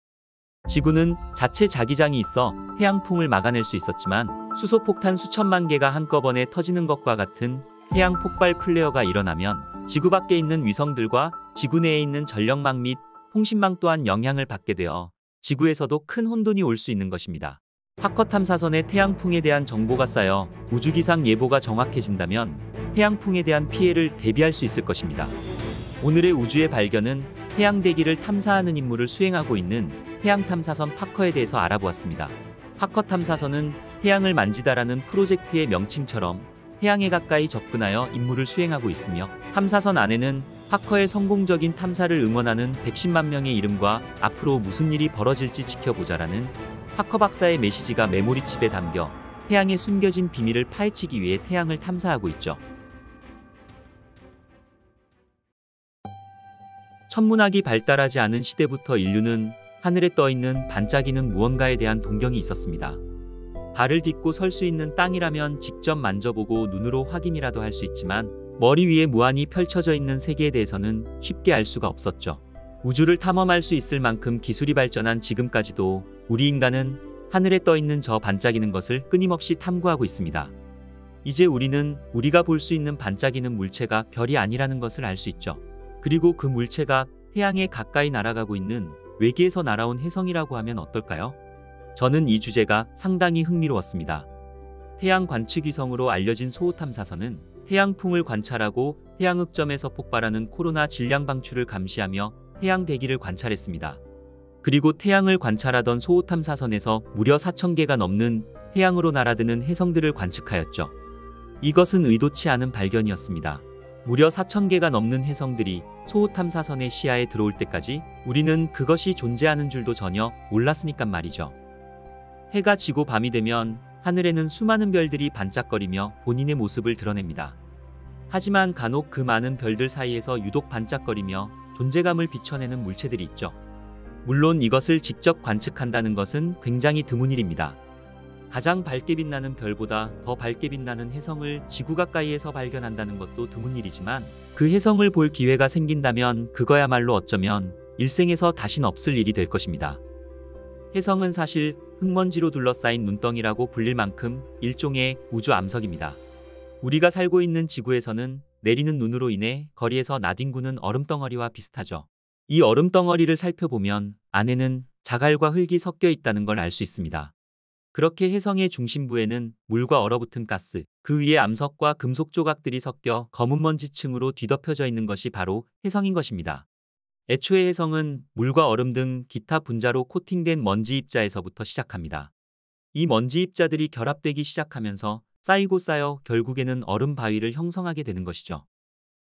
지구는 자체 자기장이 있어 태양풍을 막아낼 수 있었지만 수소폭탄 수천만 개가 한꺼번에 터지는 것과 같은 태양 폭발 플레어가 일어나면 지구 밖에 있는 위성들과 지구 내에 있는 전력망 및 통신망 또한 영향을 받게 되어 지구에서도 큰 혼돈이 올 수 있는 것입니다. 파커 탐사선에 태양풍에 대한 정보가 쌓여 우주기상 예보가 정확해진다면 태양풍에 대한 피해를 대비할 수 있을 것입니다. 오늘의 우주의 발견은 태양 대기를 탐사하는 임무를 수행하고 있는 태양 탐사선 파커에 대해서 알아보았습니다. 파커 탐사선은 태양을 만지다라는 프로젝트의 명칭처럼 태양에 가까이 접근하여 임무를 수행하고 있으며 탐사선 안에는 파커의 성공적인 탐사를 응원하는 110만 명의 이름과 앞으로 무슨 일이 벌어질지 지켜보자라는 하커 박사의 메시지가 메모리 칩에 담겨 태양의 숨겨진 비밀을 파헤치기 위해 태양을 탐사하고 있죠. 천문학이 발달하지 않은 시대부터 인류는 하늘에 떠있는 반짝이는 무언가에 대한 동경이 있었습니다. 발을 딛고 설 수 있는 땅이라면 직접 만져보고 눈으로 확인이라도 할 수 있지만 머리 위에 무한히 펼쳐져 있는 세계에 대해서는 쉽게 알 수가 없었죠. 우주를 탐험할 수 있을 만큼 기술이 발전한 지금까지도 우리 인간은 하늘에 떠있는 저 반짝이는 것을 끊임없이 탐구하고 있습니다. 이제 우리는 우리가 볼 수 있는 반짝이는 물체가 별이 아니라는 것을 알 수 있죠. 그리고 그 물체가 태양에 가까이 날아가고 있는 외계에서 날아온 혜성이라고 하면 어떨까요? 저는 이 주제가 상당히 흥미로웠습니다. 태양 관측위성으로 알려진 소호탐사선은 태양풍을 관찰하고 태양흑점에서 폭발하는 코로나 질량 방출을 감시하며 태양 대기를 관찰했습니다. 그리고 태양을 관찰하던 소호탐사선에서 무려 4,000개가 넘는 태양으로 날아드는 혜성들을 관측하였죠. 이것은 의도치 않은 발견이었습니다. 무려 4,000개가 넘는 혜성들이 소호탐사선의 시야에 들어올 때까지 우리는 그것이 존재하는 줄도 전혀 몰랐으니깐 말이죠. 해가 지고 밤이 되면 하늘에는 수많은 별들이 반짝거리며 본인의 모습을 드러냅니다. 하지만 간혹 그 많은 별들 사이에서 유독 반짝거리며 존재감을 비춰내는 물체들이 있죠. 물론 이것을 직접 관측한다는 것은 굉장히 드문 일입니다. 가장 밝게 빛나는 별보다 더 밝게 빛나는 혜성을 지구 가까이에서 발견한다는 것도 드문 일이지만 그 혜성을 볼 기회가 생긴다면 그거야말로 어쩌면 일생에서 다신 없을 일이 될 것입니다. 혜성은 사실 흙먼지로 둘러싸인 눈덩이라고 불릴 만큼 일종의 우주 암석입니다. 우리가 살고 있는 지구에서는 내리는 눈으로 인해 거리에서 나뒹구는 얼음덩어리와 비슷하죠. 이 얼음덩어리를 살펴보면 안에는 자갈과 흙이 섞여 있다는 걸 알 수 있습니다. 그렇게 혜성의 중심부에는 물과 얼어붙은 가스, 그 위에 암석과 금속 조각들이 섞여 검은 먼지층으로 뒤덮여져 있는 것이 바로 혜성인 것입니다. 애초에 혜성은 물과 얼음 등 기타 분자로 코팅된 먼지 입자에서부터 시작합니다. 이 먼지 입자들이 결합되기 시작하면서 쌓이고 쌓여 결국에는 얼음 바위를 형성하게 되는 것이죠.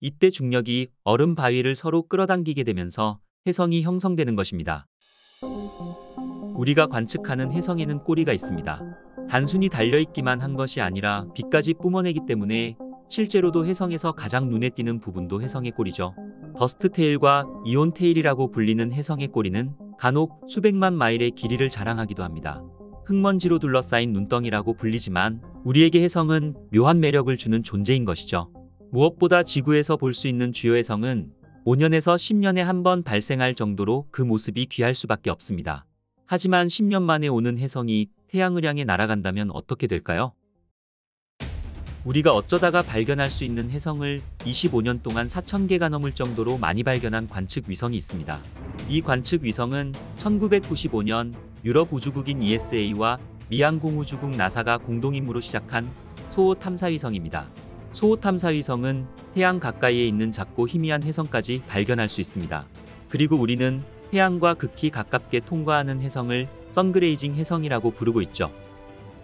이때 중력이 얼음 바위를 서로 끌어당기게 되면서 혜성이 형성되는 것입니다. 우리가 관측하는 혜성에는 꼬리가 있습니다. 단순히 달려있기만 한 것이 아니라 빛까지 뿜어내기 때문에 실제로도 혜성에서 가장 눈에 띄는 부분도 혜성의 꼬리죠. 더스트 테일과 이온 테일이라고 불리는 혜성의 꼬리는 간혹 수백만 마일의 길이를 자랑하기도 합니다. 흙먼지로 둘러싸인 눈덩이라고 불리지만 우리에게 혜성은 묘한 매력을 주는 존재인 것이죠. 무엇보다 지구에서 볼 수 있는 주요 혜성은 5년에서 10년에 한 번 발생할 정도로 그 모습이 귀할 수밖에 없습니다. 하지만 10년 만에 오는 혜성이 태양을 향해 날아간다면 어떻게 될까요? 우리가 어쩌다가 발견할 수 있는 혜성을 25년 동안 4,000개가 넘을 정도로 많이 발견한 관측 위성이 있습니다. 이 관측 위성은 1995년 유럽 우주국인 ESA와 미 항공우주국 나사가 공동임무로 시작한 소호 탐사위성입니다. 소호 탐사위성은 태양 가까이에 있는 작고 희미한 혜성까지 발견할 수 있습니다. 그리고 우리는 태양과 극히 가깝게 통과하는 혜성을 선그레이징 혜성이라고 부르고 있죠.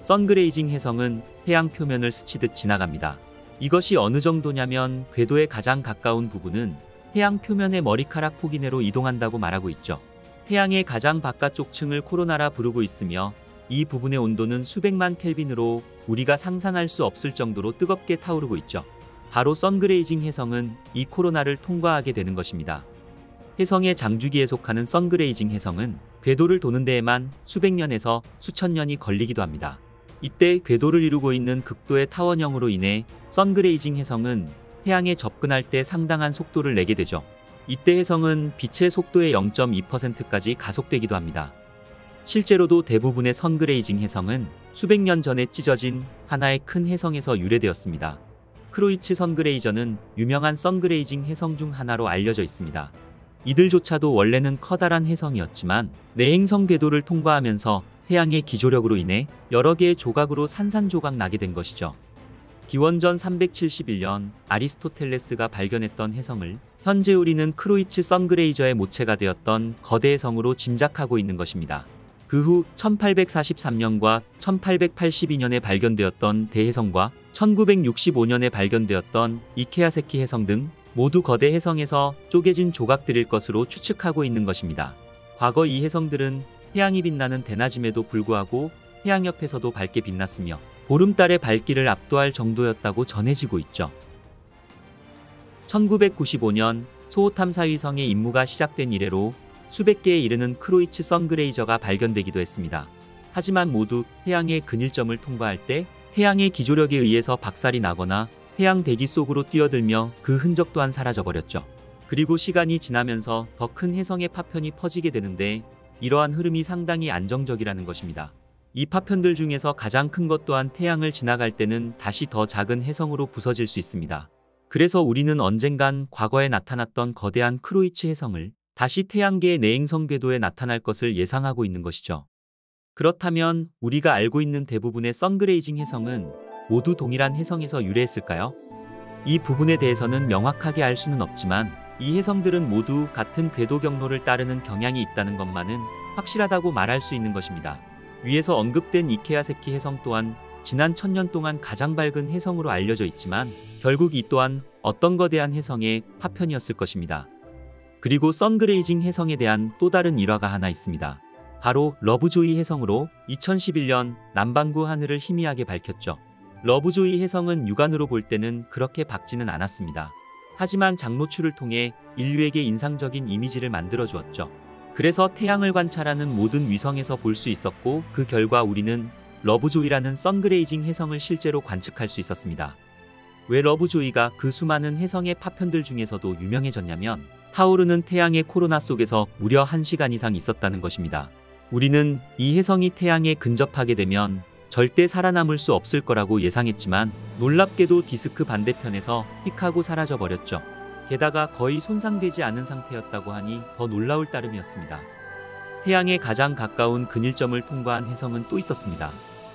선그레이징 혜성은 태양 표면을 스치듯 지나갑니다. 이것이 어느 정도냐면 궤도에 가장 가까운 부분은 태양 표면의 머리카락 폭 이내로 이동한다고 말하고 있죠. 태양의 가장 바깥쪽 층을 코로나라 부르고 있으며 이 부분의 온도는 수백만 켈빈으로 우리가 상상할 수 없을 정도로 뜨겁게 타오르고 있죠. 바로 선그레이징 혜성은 이 코로나를 통과하게 되는 것입니다. 혜성의 장주기에 속하는 선그레이징 혜성은 궤도를 도는 데에만 수백 년에서 수천 년이 걸리기도 합니다. 이때 궤도를 이루고 있는 극도의 타원형으로 인해 선그레이징 혜성은 태양에 접근할 때 상당한 속도를 내게 되죠. 이때 혜성은 빛의 속도의 0.2%까지 가속되기도 합니다. 실제로도 대부분의 선그레이징 혜성은 수백 년 전에 찢어진 하나의 큰 혜성에서 유래되었습니다. 크로이츠 선그레이저는 유명한 선그레이징 혜성 중 하나로 알려져 있습니다. 이들조차도 원래는 커다란 혜성이었지만 내행성 궤도를 통과하면서 태양의 기조력으로 인해 여러 개의 조각으로 산산조각 나게 된 것이죠. 기원전 371년 아리스토텔레스가 발견했던 혜성을 현재 우리는 크로이츠 선그레이저의 모체가 되었던 거대 혜성으로 짐작하고 있는 것입니다. 그 후 1843년과 1882년에 발견되었던 대혜성과 1965년에 발견되었던 이케아세키 혜성 등 모두 거대 혜성에서 쪼개진 조각들일 것으로 추측하고 있는 것입니다. 과거 이 혜성들은 태양이 빛나는 대낮임에도 불구하고 태양 옆에서도 밝게 빛났으며 보름달의 밝기를 압도할 정도였다고 전해지고 있죠. 1995년 소호 탐사위성의 임무가 시작된 이래로 수백 개에 이르는 크로이츠 선그레이저가 발견되기도 했습니다. 하지만 모두 태양의 근일점을 통과할 때 태양의 기조력에 의해서 박살이 나거나 태양 대기 속으로 뛰어들며 그 흔적 또한 사라져버렸죠. 그리고 시간이 지나면서 더 큰 해성의 파편이 퍼지게 되는데 이러한 흐름이 상당히 안정적이라는 것입니다. 이 파편들 중에서 가장 큰 것 또한 태양을 지나갈 때는 다시 더 작은 해성으로 부서질 수 있습니다. 그래서 우리는 언젠간 과거에 나타났던 거대한 크로이츠 해성을 다시 태양계의 내행성 궤도에 나타날 것을 예상하고 있는 것이죠. 그렇다면 우리가 알고 있는 대부분의 선그레이징 해성은 모두 동일한 해성에서 유래했을까요? 이 부분에 대해서는 명확하게 알 수는 없지만 이 해성들은 모두 같은 궤도 경로를 따르는 경향이 있다는 것만은 확실하다고 말할 수 있는 것입니다. 위에서 언급된 이케아세키 해성 또한 지난 1000년 동안 가장 밝은 해성으로 알려져 있지만 결국 이 또한 어떤 거대한 해성의 파편이었을 것입니다. 그리고 선그레이징 해성에 대한 또 다른 일화가 하나 있습니다. 바로 러브조이 해성으로 2011년 남반구 하늘을 희미하게 밝혔죠. 러브조이 해성은 육안으로 볼 때는 그렇게 밝지는 않았습니다. 하지만 장노출을 통해 인류에게 인상적인 이미지를 만들어 주었죠. 그래서 태양을 관찰하는 모든 위성에서 볼 수 있었고 그 결과 우리는 러브조이라는 선그레이징 해성을 실제로 관측할 수 있었습니다. 왜 러브조이가 그 수많은 해성의 파편들 중에서도 유명해졌냐면 타오르는 태양의 코로나 속에서 무려 1시간 이상 있었다는 것입니다. 우리는 이 해성이 태양에 근접하게 되면 절대 살아남을 수 없을 거라고 예상했지만 놀랍게도 디스크 반대편에서 휙하고 사라져버렸죠. 게다가 거의 손상되지 않은 상태였다고 하니 더 놀라울 따름이었습니다. 태양에 가장 가까운 근일점을 통과한 해성은 또 있었습니다.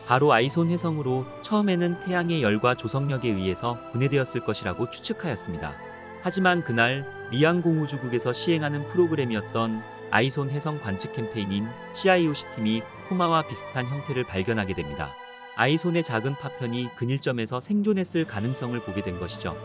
바로 아이손 해성으로 처음에는 태양의 열과 조성력에 의해서 분해되었을 것이라고 추측하였습니다. 하지만 그날 리앙공우주국에서 시행하는 프로그램이었던 아이손 해성 관측 캠페인인 CIOC 팀이 코마와 비슷한 형태를 발견하게 됩니다. 아이손의 작은 파편이 근일점에서 생존했을 가능성을 보게 된 것이죠.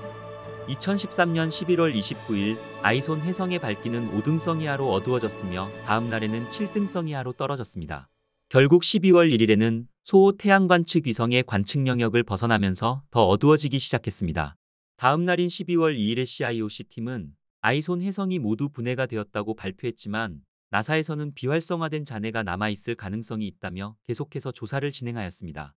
2013년 11월 29일 아이손 해성의 밝기는 5등성 이하로 어두워졌으며 다음 날에는 7등성 이하로 떨어졌습니다. 결국 12월 1일에는 소호 태양 관측 위성의 관측 영역을 벗어나면서 더 어두워지기 시작했습니다. 다음 날인 12월 2일에 CIOC 팀은 아이손 해성이 모두 분해가 되었다고 발표했지만 나사에서는 비활성화된 잔해가 남아있을 가능성이 있다며 계속해서 조사를 진행하였습니다.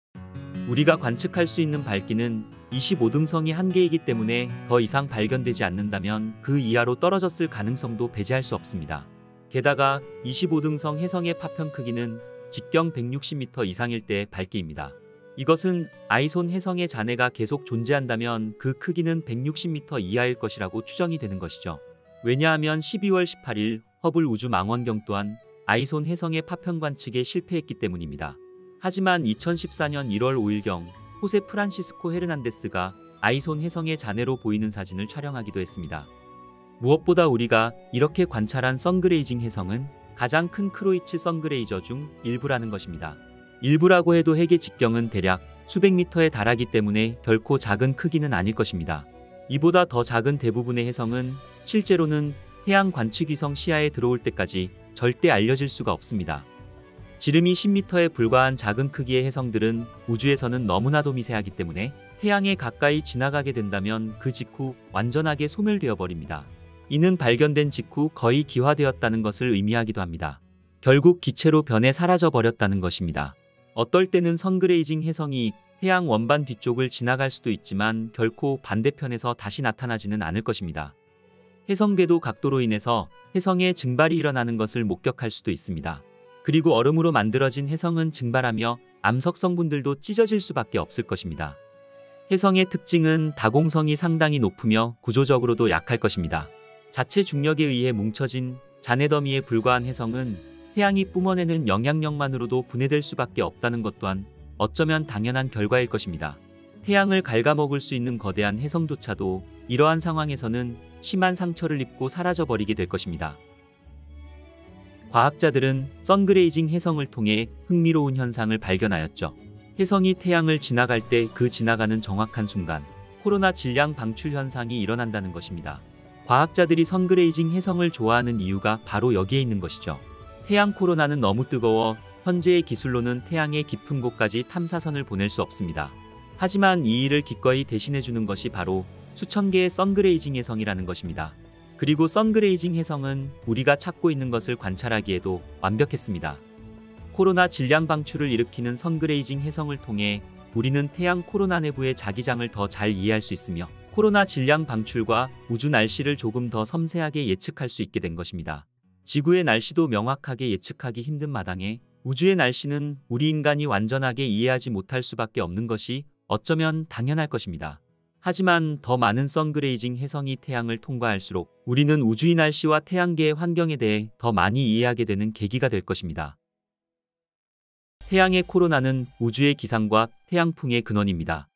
우리가 관측할 수 있는 밝기는 25등성이 한계이기 때문에 더 이상 발견되지 않는다면 그 이하로 떨어졌을 가능성도 배제할 수 없습니다. 게다가 25등성 해성의 파편 크기는 직경 160m 이상일 때의 밝기입니다. 이것은 아이손 해성의 잔해가 계속 존재한다면 그 크기는 160m 이하일 것이라고 추정이 되는 것이죠. 왜냐하면 12월 18일 허블 우주망원경 또한 아이손 해성의 파편 관측에 실패했기 때문입니다. 하지만 2014년 1월 5일경 호세 프란시스코 헤르난데스가 아이손 해성의 잔해로 보이는 사진을 촬영하기도 했습니다. 무엇보다 우리가 이렇게 관찰한 선그레이징 해성은 가장 큰 크로이츠 선그레이저 중 일부라는 것입니다. 일부라고 해도 해계 직경은 대략 수백 미터에 달하기 때문에 결코 작은 크기는 아닐 것입니다. 이보다 더 작은 대부분의 해성은 실제로는 태양 관측위성 시야에 들어올 때까지 절대 알려질 수가 없습니다. 지름이 10m에 불과한 작은 크기의 해성들은 우주에서는 너무나도 미세하기 때문에 태양에 가까이 지나가게 된다면 그 직후 완전하게 소멸되어 버립니다. 이는 발견된 직후 거의 기화되었다는 것을 의미하기도 합니다. 결국 기체로 변해 사라져 버렸다는 것입니다. 어떨 때는 선그레이징 해성이 태양 원반 뒤쪽을 지나갈 수도 있지만 결코 반대편에서 다시 나타나지는 않을 것입니다. 해성궤도 각도로 인해서 해성의 증발이 일어나는 것을 목격할 수도 있습니다. 그리고 얼음으로 만들어진 해성은 증발하며 암석 성분들도 찢어질 수밖에 없을 것입니다. 해성의 특징은 다공성이 상당히 높으며 구조적으로도 약할 것입니다. 자체 중력에 의해 뭉쳐진 잔해 더미에 불과한 해성은 태양이 뿜어내는 영향력만으로도 분해될 수밖에 없다는 것 또한 어쩌면 당연한 결과일 것입니다. 태양을 갉아먹을 수 있는 거대한 해성조차도 이러한 상황에서는 심한 상처를 입고 사라져버리게 될 것입니다. 과학자들은 선그레이징 해성을 통해 흥미로운 현상을 발견하였죠. 해성이 태양을 지나갈 때 그 지나가는 정확한 순간 코로나 질량 방출 현상이 일어난다는 것입니다. 과학자들이 선그레이징 해성을 좋아하는 이유가 바로 여기에 있는 것이죠. 태양 코로나는 너무 뜨거워 현재의 기술로는 태양의 깊은 곳까지 탐사선을 보낼 수 없습니다. 하지만 이 일을 기꺼이 대신해주는 것이 바로 수천 개의 선그레이징 해성이라는 것입니다. 그리고 선그레이징 해성은 우리가 찾고 있는 것을 관찰하기에도 완벽했습니다. 코로나 질량 방출을 일으키는 선그레이징 해성을 통해 우리는 태양 코로나 내부의 자기장을 더 잘 이해할 수 있으며 코로나 질량 방출과 우주 날씨를 조금 더 섬세하게 예측할 수 있게 된 것입니다. 지구의 날씨도 명확하게 예측하기 힘든 마당에 우주의 날씨는 우리 인간이 완전하게 이해하지 못할 수밖에 없는 것이 어쩌면 당연할 것입니다. 하지만 더 많은 선그레이징 해성이 태양을 통과할수록 우리는 우주의 날씨와 태양계의 환경에 대해 더 많이 이해하게 되는 계기가 될 것입니다. 태양의 코로나는 우주의 기상과 태양풍의 근원입니다.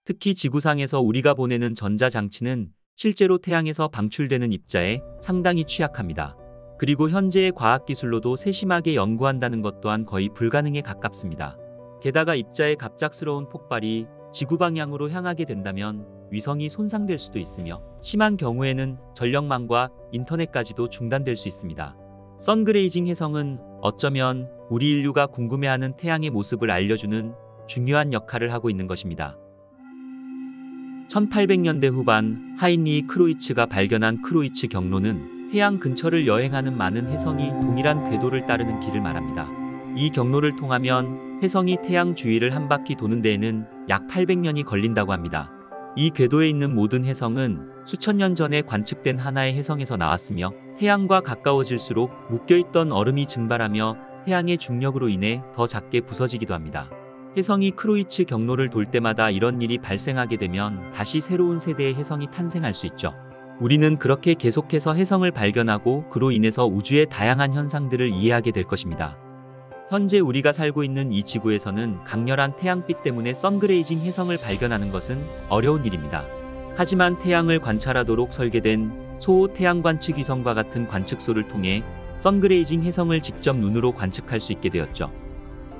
특히 지구상에서 우리가 보내는 전자장치는 실제로 태양에서 방출되는 입자에 상당히 취약합니다. 그리고 현재의 과학기술로도 세심하게 연구한다는 것 또한 거의 불가능에 가깝습니다. 게다가 입자의 갑작스러운 폭발이 지구 방향으로 향하게 된다면 위성이 손상될 수도 있으며 심한 경우에는 전력망과 인터넷까지도 중단될 수 있습니다. 선그레이징 해성은 어쩌면 우리 인류가 궁금해하는 태양의 모습을 알려주는 중요한 역할을 하고 있는 것입니다. 1800년대 후반 하인리 크로이츠가 발견한 크로이츠 경로는 태양 근처를 여행하는 많은 해성이 동일한 궤도를 따르는 길을 말합니다. 이 경로를 통하면 해성이 태양 주위를 한 바퀴 도는 데에는 약 800년이 걸린다고 합니다. 이 궤도에 있는 모든 해성은 수천 년 전에 관측된 하나의 해성에서 나왔으며 태양과 가까워질수록 묶여있던 얼음이 증발하며 태양의 중력으로 인해 더 작게 부서지기도 합니다. 해성이 크로이츠 경로를 돌 때마다 이런 일이 발생하게 되면 다시 새로운 세대의 해성이 탄생할 수 있죠. 우리는 그렇게 계속해서 해성을 발견하고 그로 인해서 우주의 다양한 현상들을 이해하게 될 것입니다. 현재 우리가 살고 있는 이 지구에서는 강렬한 태양빛 때문에 선그레이징 해성을 발견하는 것은 어려운 일입니다. 하지만 태양을 관찰하도록 설계된 소호 태양 관측 위성과 같은 관측소를 통해 선그레이징 해성을 직접 눈으로 관측할 수 있게 되었죠.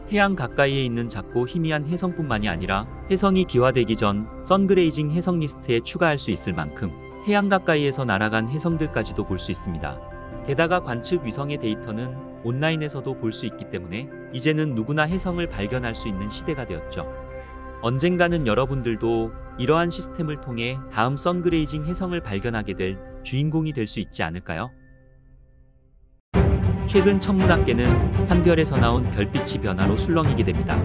태양 가까이에 있는 작고 희미한 해성뿐만이 아니라 해성이 기화되기 전 선그레이징 해성 리스트에 추가할 수 있을 만큼 태양 가까이에서 날아간 해성들까지도 볼 수 있습니다. 게다가 관측 위성의 데이터는 온라인에서도 볼 수 있기 때문에 이제는 누구나 해성을 발견할 수 있는 시대가 되었죠. 언젠가는 여러분들도 이러한 시스템을 통해 다음 선그레이징 해성을 발견하게 될 주인공이 될 수 있지 않을까요? 최근 천문학계는 한 별에서 나온 별빛이 변화로 술렁이게 됩니다.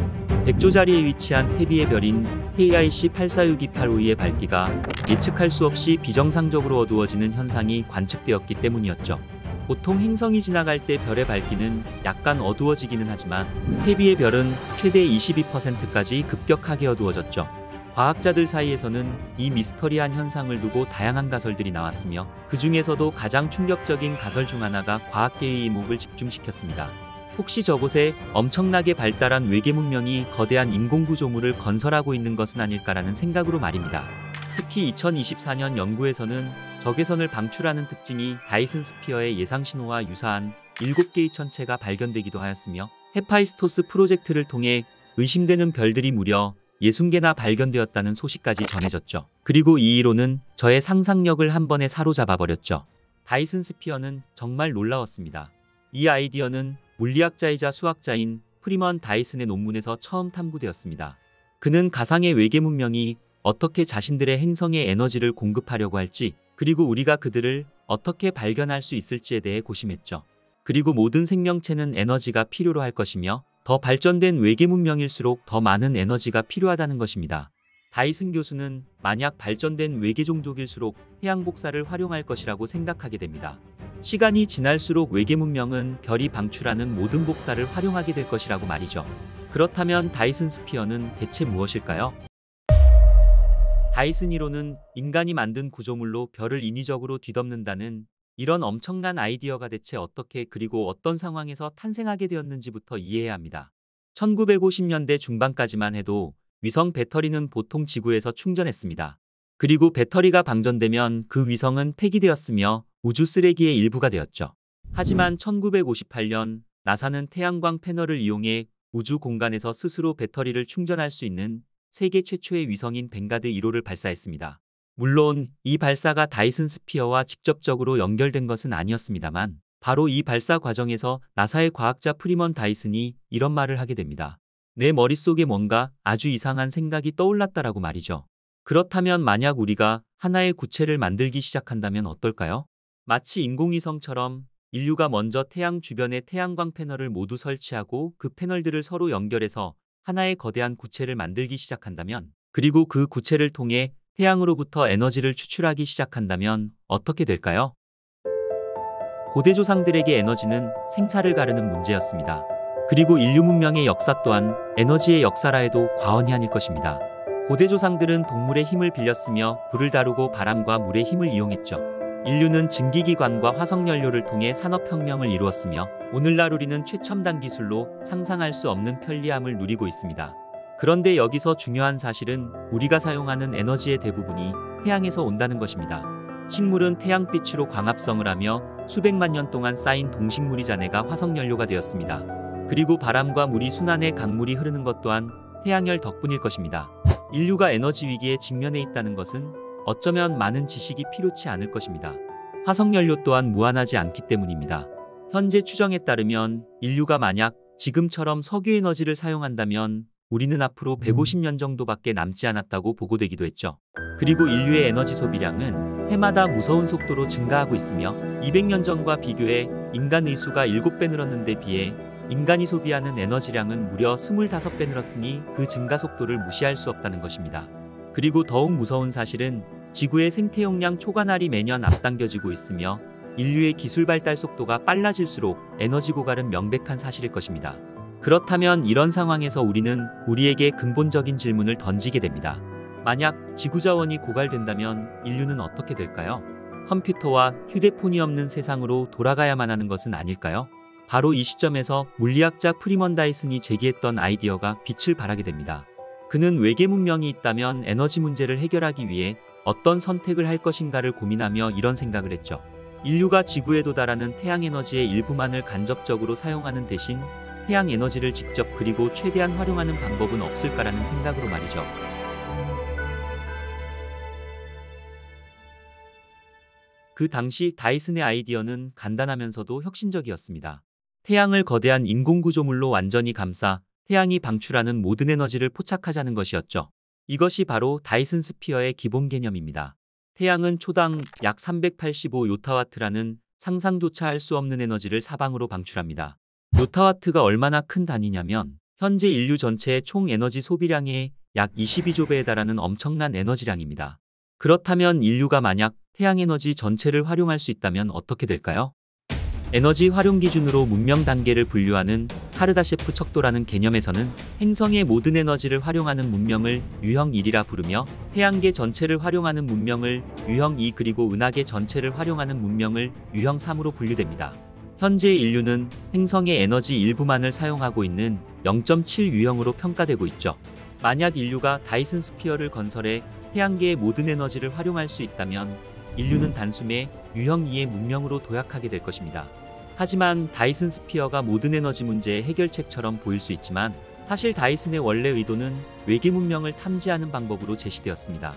백조자리에 위치한 태비의 별인 KIC 846285의 밝기가 예측할 수 없이 비정상적으로 어두워지는 현상이 관측되었기 때문이었죠. 보통 행성이 지나갈 때 별의 밝기는 약간 어두워지기는 하지만 태비의 별은 최대 22%까지 급격하게 어두워졌죠. 과학자들 사이에서는 이 미스터리한 현상을 두고 다양한 가설들이 나왔으며 그 중에서도 가장 충격적인 가설 중 하나가 과학계의 이목을 집중시켰습니다. 혹시 저곳에 엄청나게 발달한 외계 문명이 거대한 인공구조물을 건설하고 있는 것은 아닐까라는 생각으로 말입니다. 특히 2024년 연구에서는 적외선을 방출하는 특징이 다이슨 스피어의 예상 신호와 유사한 7개의 천체가 발견되기도 하였으며 헤파이스토스 프로젝트를 통해 의심되는 별들이 무려 60개나 발견되었다는 소식까지 전해졌죠. 그리고 이 이론은 저의 상상력을 한 번에 사로잡아 버렸죠. 다이슨 스피어는 정말 놀라웠습니다. 이 아이디어는 물리학자이자 수학자인 프리먼 다이슨의 논문에서 처음 탐구되었습니다. 그는 가상의 외계 문명이 어떻게 자신들의 행성에 에너지를 공급하려고 할지, 그리고 우리가 그들을 어떻게 발견할 수 있을지에 대해 고심했죠. 그리고 모든 생명체는 에너지가 필요로 할 것이며 더 발전된 외계 문명일수록 더 많은 에너지가 필요하다는 것입니다. 다이슨 교수는 만약 발전된 외계 종족일수록 태양 복사를 활용할 것이라고 생각하게 됩니다. 시간이 지날수록 외계 문명은 별이 방출하는 모든 복사를 활용하게 될 것이라고 말이죠. 그렇다면 다이슨 스피어는 대체 무엇일까요? 다이슨 이론은 인간이 만든 구조물로 별을 인위적으로 뒤덮는다는 이런 엄청난 아이디어가 대체 어떻게 그리고 어떤 상황에서 탄생하게 되었는지부터 이해해야 합니다. 1950년대 중반까지만 해도 위성 배터리는 보통 지구에서 충전했습니다. 그리고 배터리가 방전되면 그 위성은 폐기되었으며 우주 쓰레기의 일부가 되었죠. 하지만 1958년 나사는 태양광 패널을 이용해 우주 공간에서 스스로 배터리를 충전할 수 있는 세계 최초의 위성인 뱅가드 1호를 발사했습니다. 물론 이 발사가 다이슨 스피어와 직접적으로 연결된 것은 아니었습니다만 바로 이 발사 과정에서 나사의 과학자 프리먼 다이슨이 이런 말을 하게 됩니다. 내 머릿속에 뭔가 아주 이상한 생각이 떠올랐다라고 말이죠. 그렇다면 만약 우리가 하나의 구체를 만들기 시작한다면 어떨까요? 마치 인공위성처럼 인류가 먼저 태양 주변에 태양광 패널을 모두 설치하고 그 패널들을 서로 연결해서 하나의 거대한 구체를 만들기 시작한다면, 그리고 그 구체를 통해 태양으로부터 에너지를 추출하기 시작한다면 어떻게 될까요? 고대 조상들에게 에너지는 생사를 가르는 문제였습니다. 그리고 인류 문명의 역사 또한 에너지의 역사라 해도 과언이 아닐 것입니다. 고대 조상들은 동물의 힘을 빌렸으며 불을 다루고 바람과 물의 힘을 이용했죠. 인류는 증기기관과 화석연료를 통해 산업혁명을 이루었으며 오늘날 우리는 최첨단 기술로 상상할 수 없는 편리함을 누리고 있습니다. 그런데 여기서 중요한 사실은 우리가 사용하는 에너지의 대부분이 태양에서 온다는 것입니다. 식물은 태양빛으로 광합성을 하며 수백만 년 동안 쌓인 동식물이 잔해가 화석연료가 되었습니다. 그리고 바람과 물이 순환해 강물이 흐르는 것 또한 태양열 덕분일 것입니다. 인류가 에너지 위기에 직면해 있다는 것은 어쩌면 많은 지식이 필요치 않을 것입니다. 화석연료 또한 무한하지 않기 때문입니다. 현재 추정에 따르면 인류가 만약 지금처럼 석유 에너지를 사용한다면 우리는 앞으로 150년 정도밖에 남지 않았다고 보고되기도 했죠. 그리고 인류의 에너지 소비량은 해마다 무서운 속도로 증가하고 있으며 200년 전과 비교해 인간의 수가 7배 늘었는데 비해 인간이 소비하는 에너지량은 무려 25배 늘었으니 그 증가 속도를 무시할 수 없다는 것입니다. 그리고 더욱 무서운 사실은 지구의 생태 용량 초과날이 매년 앞당겨지고 있으며 인류의 기술 발달 속도가 빨라질수록 에너지 고갈은 명백한 사실일 것입니다. 그렇다면 이런 상황에서 우리는 우리에게 근본적인 질문을 던지게 됩니다. 만약 지구 자원이 고갈된다면 인류는 어떻게 될까요? 컴퓨터와 휴대폰이 없는 세상으로 돌아가야만 하는 것은 아닐까요? 바로 이 시점에서 물리학자 프리먼 다이슨이 제기했던 아이디어가 빛을 발하게 됩니다. 그는 외계 문명이 있다면 에너지 문제를 해결하기 위해 어떤 선택을 할 것인가를 고민하며 이런 생각을 했죠. 인류가 지구에 도달하는 태양 에너지의 일부만을 간접적으로 사용하는 대신 태양 에너지를 직접 그리고 최대한 활용하는 방법은 없을까라는 생각으로 말이죠. 그 당시 다이슨의 아이디어는 간단하면서도 혁신적이었습니다. 태양을 거대한 인공구조물로 완전히 감싸 태양이 방출하는 모든 에너지를 포착하자는 것이었죠. 이것이 바로 다이슨 스피어의 기본 개념입니다. 태양은 초당 약 385요타와트라는 상상조차 할 수 없는 에너지를 사방으로 방출합니다. 요타와트가 얼마나 큰 단위냐면 현재 인류 전체의 총 에너지 소비량의 약 22조 배에 달하는 엄청난 에너지량입니다. 그렇다면 인류가 만약 태양 에너지 전체를 활용할 수 있다면 어떻게 될까요? 에너지 활용 기준으로 문명 단계를 분류하는 카르다셰프 척도라는 개념에서는 행성의 모든 에너지를 활용하는 문명을 유형 1이라 부르며 태양계 전체를 활용하는 문명을 유형 2 그리고 은하계 전체를 활용하는 문명을 유형 3으로 분류됩니다. 현재 인류는 행성의 에너지 일부만을 사용하고 있는 0.7 유형으로 평가되고 있죠. 만약 인류가 다이슨 스피어를 건설해 태양계의 모든 에너지를 활용할 수 있다면 인류는 단숨에 유형 2의 문명으로 도약하게 될 것입니다. 하지만 다이슨 스피어가 모든 에너지 문제의 해결책처럼 보일 수 있지만 사실 다이슨의 원래 의도는 외계 문명을 탐지하는 방법으로 제시되었습니다.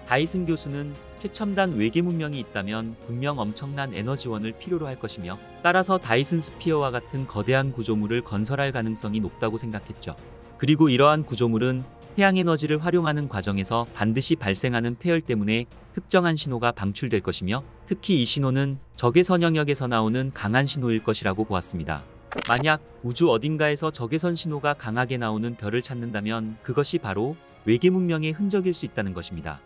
다이슨 교수는 최첨단 외계 문명이 있다면 분명 엄청난 에너지원을 필요로 할 것이며 따라서 다이슨 스피어와 같은 거대한 구조물을 건설할 가능성이 높다고 생각했죠. 그리고 이러한 구조물은 태양 에너지를 활용하는 과정에서 반드시 발생하는 폐열 때문에 특정한 신호가 방출될 것이며 특히 이 신호는 적외선 영역에서 나오는 강한 신호일 것이라고 보았습니다. 만약 우주 어딘가에서 적외선 신호가 강하게 나오는 별을 찾는다면 그것이 바로 외계 문명의 흔적일 수 있다는 것입니다.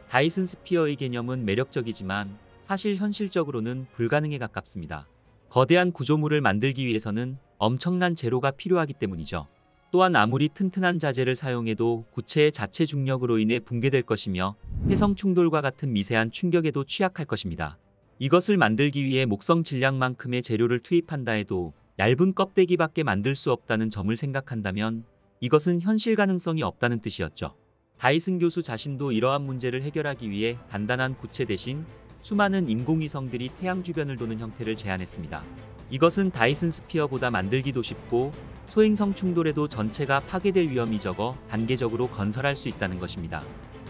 다이슨 스피어의 개념은 매력적이지만 사실 현실적으로는 불가능에 가깝습니다. 거대한 구조물을 만들기 위해서는 엄청난 재료가 필요하기 때문이죠. 또한 아무리 튼튼한 자재를 사용해도 구체의 자체 중력으로 인해 붕괴될 것이며 해성 충돌과 같은 미세한 충격에도 취약할 것입니다. 이것을 만들기 위해 목성 질량만큼의 재료를 투입한다 해도 얇은 껍데기밖에 만들 수 없다는 점을 생각한다면 이것은 현실 가능성이 없다는 뜻이었죠. 다이슨 교수 자신도 이러한 문제를 해결하기 위해 단단한 구체 대신 수많은 인공위성들이 태양 주변을 도는 형태를 제안했습니다. 이것은 다이슨 스피어보다 만들기도 쉽고 소행성 충돌에도 전체가 파괴될 위험이 적어 단계적으로 건설할 수 있다는 것입니다.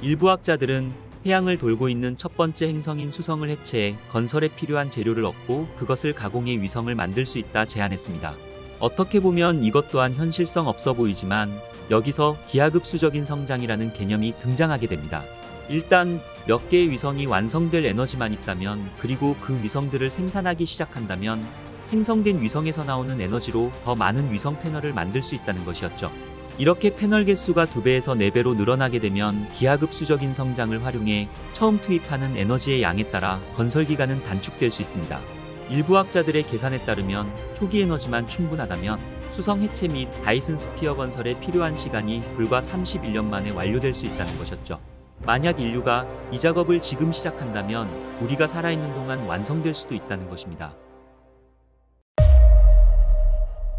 일부 학자들은 태양을 돌고 있는 첫 번째 행성인 수성을 해체해 건설에 필요한 재료를 얻고 그것을 가공해 위성을 만들 수 있다 제안했습니다. 어떻게 보면 이것 또한 현실성 없어 보이지만 여기서 기하급수적인 성장이라는 개념이 등장하게 됩니다. 일단 몇 개의 위성이 완성될 에너지만 있다면, 그리고 그 위성들을 생산하기 시작한다면 생성된 위성에서 나오는 에너지로 더 많은 위성 패널을 만들 수 있다는 것이었죠. 이렇게 패널 개수가 2배에서 4배로 늘어나게 되면 기하급수적인 성장을 활용해 처음 투입하는 에너지의 양에 따라 건설 기간은 단축될 수 있습니다. 일부 학자들의 계산에 따르면 초기 에너지만 충분하다면 수성 해체 및 다이슨 스피어 건설에 필요한 시간이 불과 31년 만에 완료될 수 있다는 것이었죠. 만약 인류가 이 작업을 지금 시작한다면 우리가 살아있는 동안 완성될 수도 있다는 것입니다.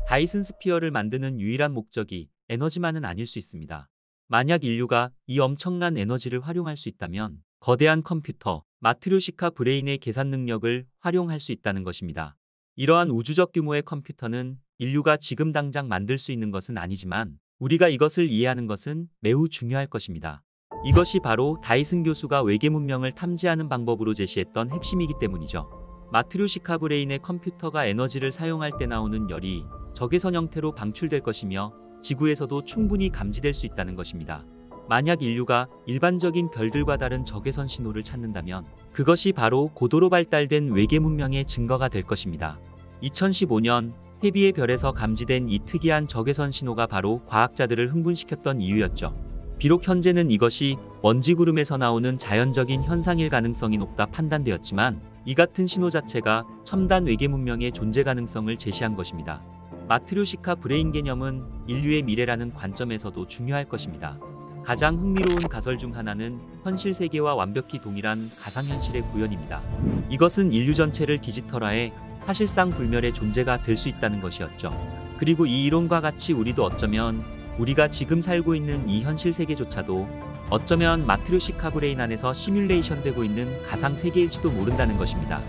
다이슨 스피어를 만드는 유일한 목적이 에너지만은 아닐 수 있습니다. 만약 인류가 이 엄청난 에너지를 활용할 수 있다면 거대한 컴퓨터, 마트료시카 브레인의 계산 능력을 활용할 수 있다는 것입니다. 이러한 우주적 규모의 컴퓨터는 인류가 지금 당장 만들 수 있는 것은 아니지만 우리가 이것을 이해하는 것은 매우 중요할 것입니다. 이것이 바로 다이슨 교수가 외계 문명을 탐지하는 방법으로 제시했던 핵심이기 때문이죠. 마트료시카 브레인의 컴퓨터가 에너지를 사용할 때 나오는 열이 적외선 형태로 방출될 것이며 지구에서도 충분히 감지될 수 있다는 것입니다. 만약 인류가 일반적인 별들과 다른 적외선 신호를 찾는다면 그것이 바로 고도로 발달된 외계 문명의 증거가 될 것입니다. 2015년 태비의 별에서 감지된 이 특이한 적외선 신호가 바로 과학자들을 흥분시켰던 이유였죠. 비록 현재는 이것이 먼지 구름에서 나오는 자연적인 현상일 가능성이 높다 판단되었지만 이 같은 신호 자체가 첨단 외계 문명의 존재 가능성을 제시한 것입니다. 마트료시카 브레인 개념은 인류의 미래라는 관점에서도 중요할 것입니다. 가장 흥미로운 가설 중 하나는 현실 세계와 완벽히 동일한 가상현실의 구현입니다. 이것은 인류 전체를 디지털화해 사실상 불멸의 존재가 될 수 있다는 것이었죠. 그리고 이 이론과 같이 우리도 어쩌면 우리가 지금 살고 있는 이 현실 세계조차도 어쩌면 마트료시카 브레인 안에서 시뮬레이션 되고 있는 가상 세계일지도 모른다는 것입니다.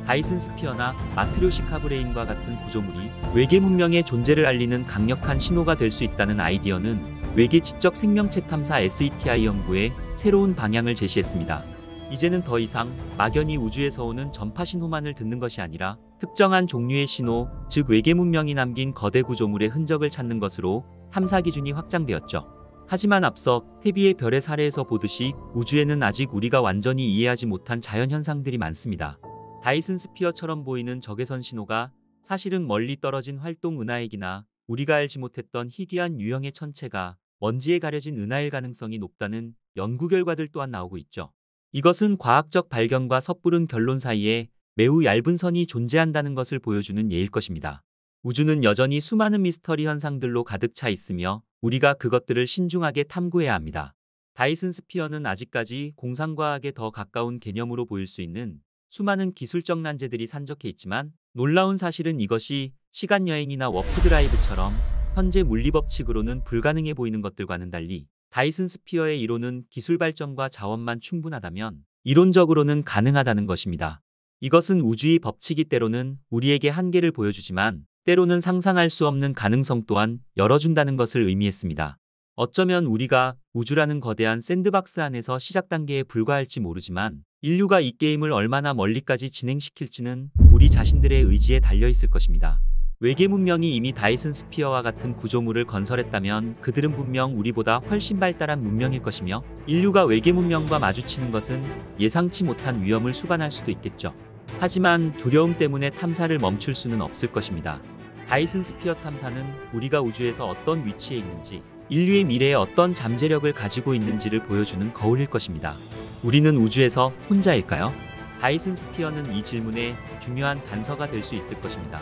다이슨 스피어나 마트료시카 브레인과 같은 구조물이 외계 문명의 존재를 알리는 강력한 신호가 될 수 있다는 아이디어는 외계 지적 생명체 탐사 SETI 연구에 새로운 방향을 제시했습니다. 이제는 더 이상 막연히 우주에서 오는 전파 신호만을 듣는 것이 아니라 특정한 종류의 신호, 즉 외계 문명이 남긴 거대 구조물의 흔적을 찾는 것으로 탐사 기준이 확장되었죠. 하지만 앞서 태비의 별의 사례에서 보듯이 우주에는 아직 우리가 완전히 이해하지 못한 자연현상들이 많습니다. 다이슨 스피어처럼 보이는 적외선 신호가 사실은 멀리 떨어진 활동 은하액이나 우리가 알지 못했던 희귀한 유형의 천체가 먼지에 가려진 은하일 가능성이 높다는 연구 결과들 또한 나오고 있죠. 이것은 과학적 발견과 섣부른 결론 사이에 매우 얇은 선이 존재한다는 것을 보여주는 예일 것입니다. 우주는 여전히 수많은 미스터리 현상들로 가득 차 있으며 우리가 그것들을 신중하게 탐구해야 합니다. 다이슨 스피어는 아직까지 공상과학에 더 가까운 개념으로 보일 수 있는 수많은 기술적 난제들이 산적해 있지만 놀라운 사실은 이것이 시간여행이나 워프 드라이브처럼 현재 물리법칙으로는 불가능해 보이는 것들과는 달리 다이슨 스피어의 이론은 기술 발전과 자원만 충분하다면 이론적으로는 가능하다는 것입니다. 이것은 우주의 법칙이 때로는 우리에게 한계를 보여주지만 때로는 상상할 수 없는 가능성 또한 열어준다는 것을 의미했습니다. 어쩌면 우리가 우주라는 거대한 샌드박스 안에서 시작 단계에 불과할지 모르지만 인류가 이 게임을 얼마나 멀리까지 진행시킬지는 우리 자신들의 의지에 달려있을 것입니다. 외계 문명이 이미 다이슨 스피어와 같은 구조물을 건설했다면 그들은 분명 우리보다 훨씬 발달한 문명일 것이며 인류가 외계 문명과 마주치는 것은 예상치 못한 위험을 수반할 수도 있겠죠. 하지만 두려움 때문에 탐사를 멈출 수는 없을 것입니다. 다이슨 스피어 탐사는 우리가 우주에서 어떤 위치에 있는지, 인류의 미래에 어떤 잠재력을 가지고 있는지를 보여주는 거울일 것입니다. 우리는 우주에서 혼자일까요? 다이슨 스피어는 이 질문에 중요한 단서가 될 수 있을 것입니다.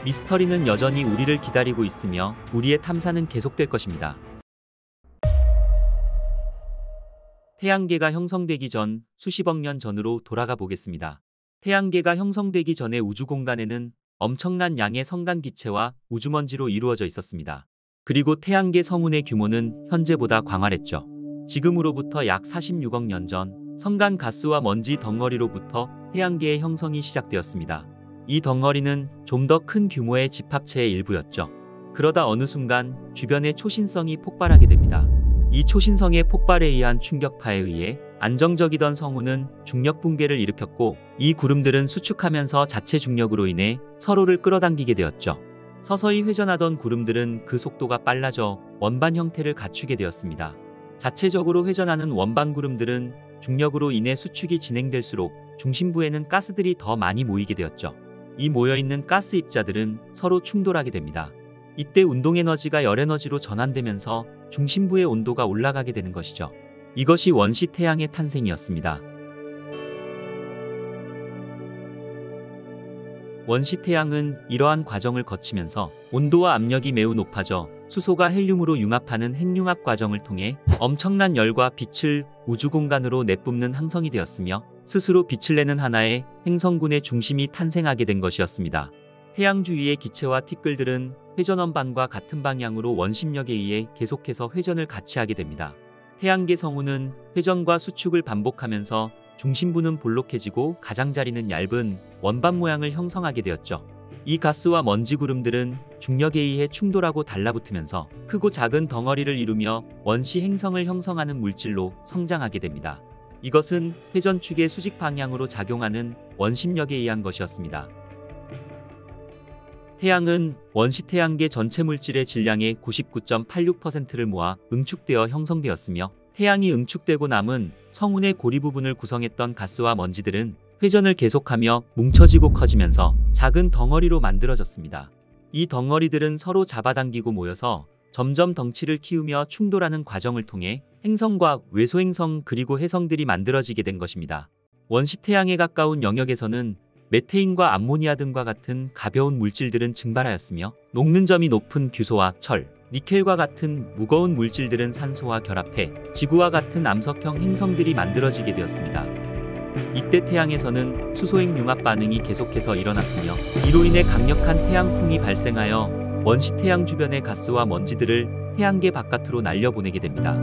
미스터리는 여전히 우리를 기다리고 있으며 우리의 탐사는 계속될 것입니다. 태양계가 형성되기 전 수십억 년 전으로 돌아가 보겠습니다. 태양계가 형성되기 전의 우주 공간에는 엄청난 양의 성간 기체와 우주먼지로 이루어져 있었습니다. 그리고 태양계 성운의 규모는 현재보다 광활했죠. 지금으로부터 약 46억 년 전 성간 가스와 먼지 덩어리로부터 태양계의 형성이 시작되었습니다. 이 덩어리는 좀 더 큰 규모의 집합체의 일부였죠. 그러다 어느 순간 주변의 초신성이 폭발하게 됩니다. 이 초신성의 폭발에 의한 충격파에 의해 안정적이던 성운은 중력 붕괴를 일으켰고, 이 구름들은 수축하면서 자체 중력으로 인해 서로를 끌어당기게 되었죠. 서서히 회전하던 구름들은 그 속도가 빨라져 원반 형태를 갖추게 되었습니다. 자체적으로 회전하는 원반 구름들은 중력으로 인해 수축이 진행될수록 중심부에는 가스들이 더 많이 모이게 되었죠. 이 모여있는 가스 입자들은 서로 충돌하게 됩니다. 이때 운동에너지가 열에너지로 전환되면서 중심부의 온도가 올라가게 되는 것이죠. 이것이 원시 태양의 탄생이었습니다. 원시 태양은 이러한 과정을 거치면서 온도와 압력이 매우 높아져 수소가 헬륨으로 융합하는 핵융합 과정을 통해 엄청난 열과 빛을 우주 공간으로 내뿜는 항성이 되었으며, 스스로 빛을 내는 하나의 행성군의 중심이 탄생하게 된 것이었습니다. 태양 주위의 기체와 티끌들은 회전원반과 같은 방향으로 원심력에 의해 계속해서 회전을 같이 하게 됩니다. 태양계 성운은 회전과 수축을 반복하면서 중심부는 볼록해지고 가장자리는 얇은 원반 모양을 형성하게 되었죠. 이 가스와 먼지 구름들은 중력에 의해 충돌하고 달라붙으면서 크고 작은 덩어리를 이루며 원시 행성을 형성하는 물질로 성장하게 됩니다. 이것은 회전축의 수직 방향으로 작용하는 원심력에 의한 것이었습니다. 태양은 원시 태양계 전체 물질의 질량의 99.86%를 모아 응축되어 형성되었으며, 태양이 응축되고 남은 성운의 고리 부분을 구성했던 가스와 먼지들은 회전을 계속하며 뭉쳐지고 커지면서 작은 덩어리로 만들어졌습니다. 이 덩어리들은 서로 잡아당기고 모여서 점점 덩치를 키우며 충돌하는 과정을 통해 행성과 외소행성 그리고 해성들이 만들어지게 된 것입니다. 원시 태양에 가까운 영역에서는 메테인과 암모니아 등과 같은 가벼운 물질들은 증발하였으며, 녹는 점이 높은 규소와 철, 니켈과 같은 무거운 물질들은 산소와 결합해 지구와 같은 암석형 행성들이 만들어지게 되었습니다. 이때 태양에서는 수소핵 융합 반응이 계속해서 일어났으며, 이로 인해 강력한 태양풍이 발생하여 원시 태양 주변의 가스와 먼지들을 태양계 바깥으로 날려보내게 됩니다.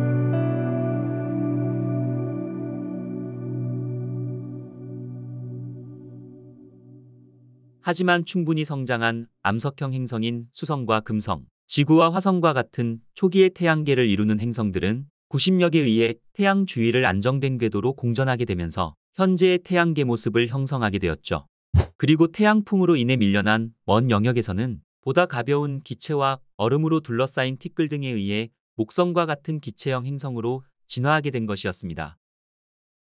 하지만 충분히 성장한 암석형 행성인 수성과 금성, 지구와 화성과 같은 초기의 태양계를 이루는 행성들은 구심력에 의해 태양 주위를 안정된 궤도로 공전하게 되면서 현재의 태양계 모습을 형성하게 되었죠. 그리고 태양풍으로 인해 밀려난 먼 영역에서는 보다 가벼운 기체와 얼음으로 둘러싸인 티끌 등에 의해 목성과 같은 기체형 행성으로 진화하게 된 것이었습니다.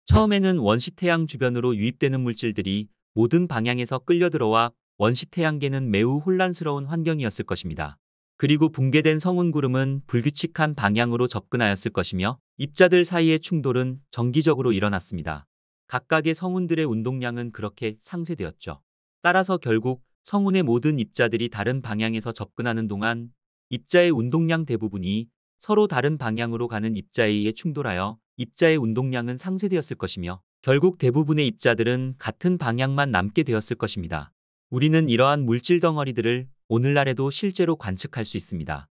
처음에는 원시 태양 주변으로 유입되는 물질들이 모든 방향에서 끌려들어와 원시 태양계는 매우 혼란스러운 환경이었을 것입니다. 그리고 붕괴된 성운 구름은 불규칙한 방향으로 접근하였을 것이며, 입자들 사이의 충돌은 정기적으로 일어났습니다. 각각의 성운들의 운동량은 그렇게 상쇄되었죠. 따라서 결국 성운의 모든 입자들이 다른 방향에서 접근하는 동안 입자의 운동량 대부분이 서로 다른 방향으로 가는 입자에 의해 충돌하여 입자의 운동량은 상쇄되었을 것이며, 결국 대부분의 입자들은 같은 방향만 남게 되었을 것입니다. 우리는 이러한 물질 덩어리들을 오늘날에도 실제로 관측할 수 있습니다.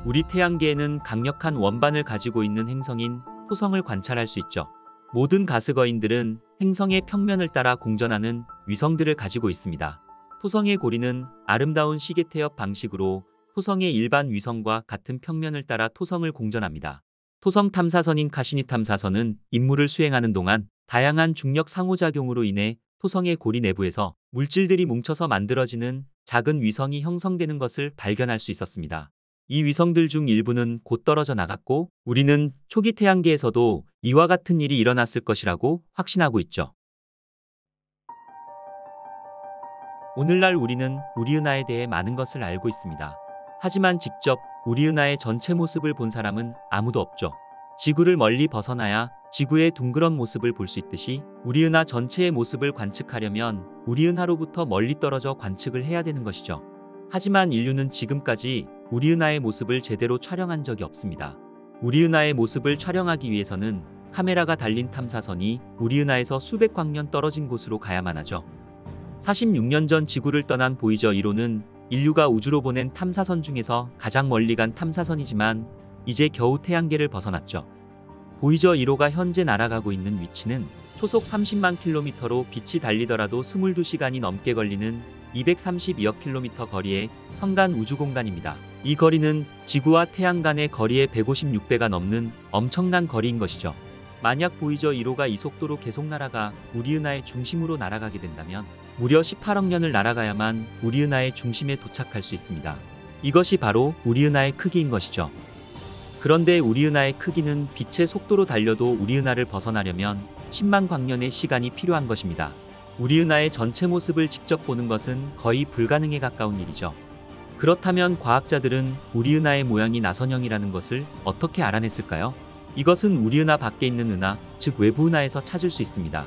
우리 태양계에는 강력한 원반을 가지고 있는 행성인 토성을 관찰할 수 있죠. 모든 가스거인들은 행성의 평면을 따라 공전하는 위성들을 가지고 있습니다. 토성의 고리는 아름다운 시계 태엽 방식으로 토성의 일반 위성과 같은 평면을 따라 토성을 공전합니다. 토성 탐사선인 카시니 탐사선은 임무를 수행하는 동안 다양한 중력 상호작용으로 인해 토성의 고리 내부에서 물질들이 뭉쳐서 만들어지는 작은 위성이 형성되는 것을 발견할 수 있었습니다. 이 위성들 중 일부는 곧 떨어져 나갔고, 우리는 초기 태양계에서도 이와 같은 일이 일어났을 것이라고 확신하고 있죠. 오늘날 우리는 우리 은하에 대해 많은 것을 알고 있습니다. 하지만 직접 우리 은하의 전체 모습을 본 사람은 아무도 없죠. 지구를 멀리 벗어나야 지구의 둥그런 모습을 볼 수 있듯이 우리 은하 전체의 모습을 관측하려면 우리 은하로부터 멀리 떨어져 관측을 해야 되는 것이죠. 하지만 인류는 지금까지 우리 은하의 모습을 제대로 촬영한 적이 없습니다. 우리 은하의 모습을 촬영하기 위해서는 카메라가 달린 탐사선이 우리 은하에서 수백 광년 떨어진 곳으로 가야만 하죠. 46년 전 지구를 떠난 보이저 1호는 인류가 우주로 보낸 탐사선 중에서 가장 멀리 간 탐사선이지만 이제 겨우 태양계를 벗어났죠. 보이저 1호가 현재 날아가고 있는 위치는 초속 30만 킬로미터로 빛이 달리더라도 22시간이 넘게 걸리는 232억 킬로미터 거리의 성간 우주공간입니다. 이 거리는 지구와 태양 간의 거리의 156배가 넘는 엄청난 거리인 것이죠. 만약 보이저 1호가 이 속도로 계속 날아가 우리 은하의 중심으로 날아가게 된다면 무려 18억 년을 날아가야만 우리 은하의 중심에 도착할 수 있습니다. 이것이 바로 우리 은하의 크기인 것이죠. 그런데 우리 은하의 크기는 빛의 속도로 달려도 우리 은하를 벗어나려면 10만 광년의 시간이 필요한 것입니다. 우리 은하의 전체 모습을 직접 보는 것은 거의 불가능에 가까운 일이죠. 그렇다면 과학자들은 우리 은하의 모양이 나선형이라는 것을 어떻게 알아냈을까요? 이것은 우리 은하 밖에 있는 은하, 즉 외부 은하에서 찾을 수 있습니다.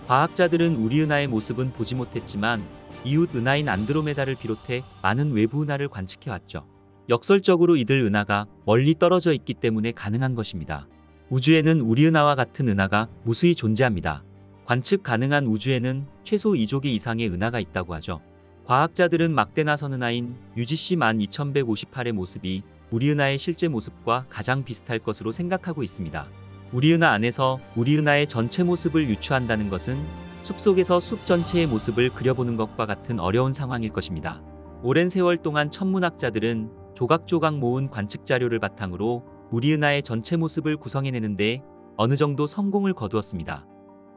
과학자들은 우리 은하의 모습은 보지 못했지만 이웃 은하인 안드로메다를 비롯해 많은 외부 은하를 관측해왔죠. 역설적으로 이들 은하가 멀리 떨어져 있기 때문에 가능한 것입니다. 우주에는 우리 은하와 같은 은하가 무수히 존재합니다. 관측 가능한 우주에는 최소 2조 개 이상의 은하가 있다고 하죠. 과학자들은 막대 나선 은하인 UGC 12158의 모습이 우리 은하의 실제 모습과 가장 비슷할 것으로 생각하고 있습니다. 우리 은하 안에서 우리 은하의 전체 모습을 유추한다는 것은 숲속에서 숲 전체의 모습을 그려보는 것과 같은 어려운 상황일 것입니다. 오랜 세월 동안 천문학자들은 조각조각 모은 관측 자료를 바탕으로 우리 은하의 전체 모습을 구성해내는데 어느 정도 성공을 거두었습니다.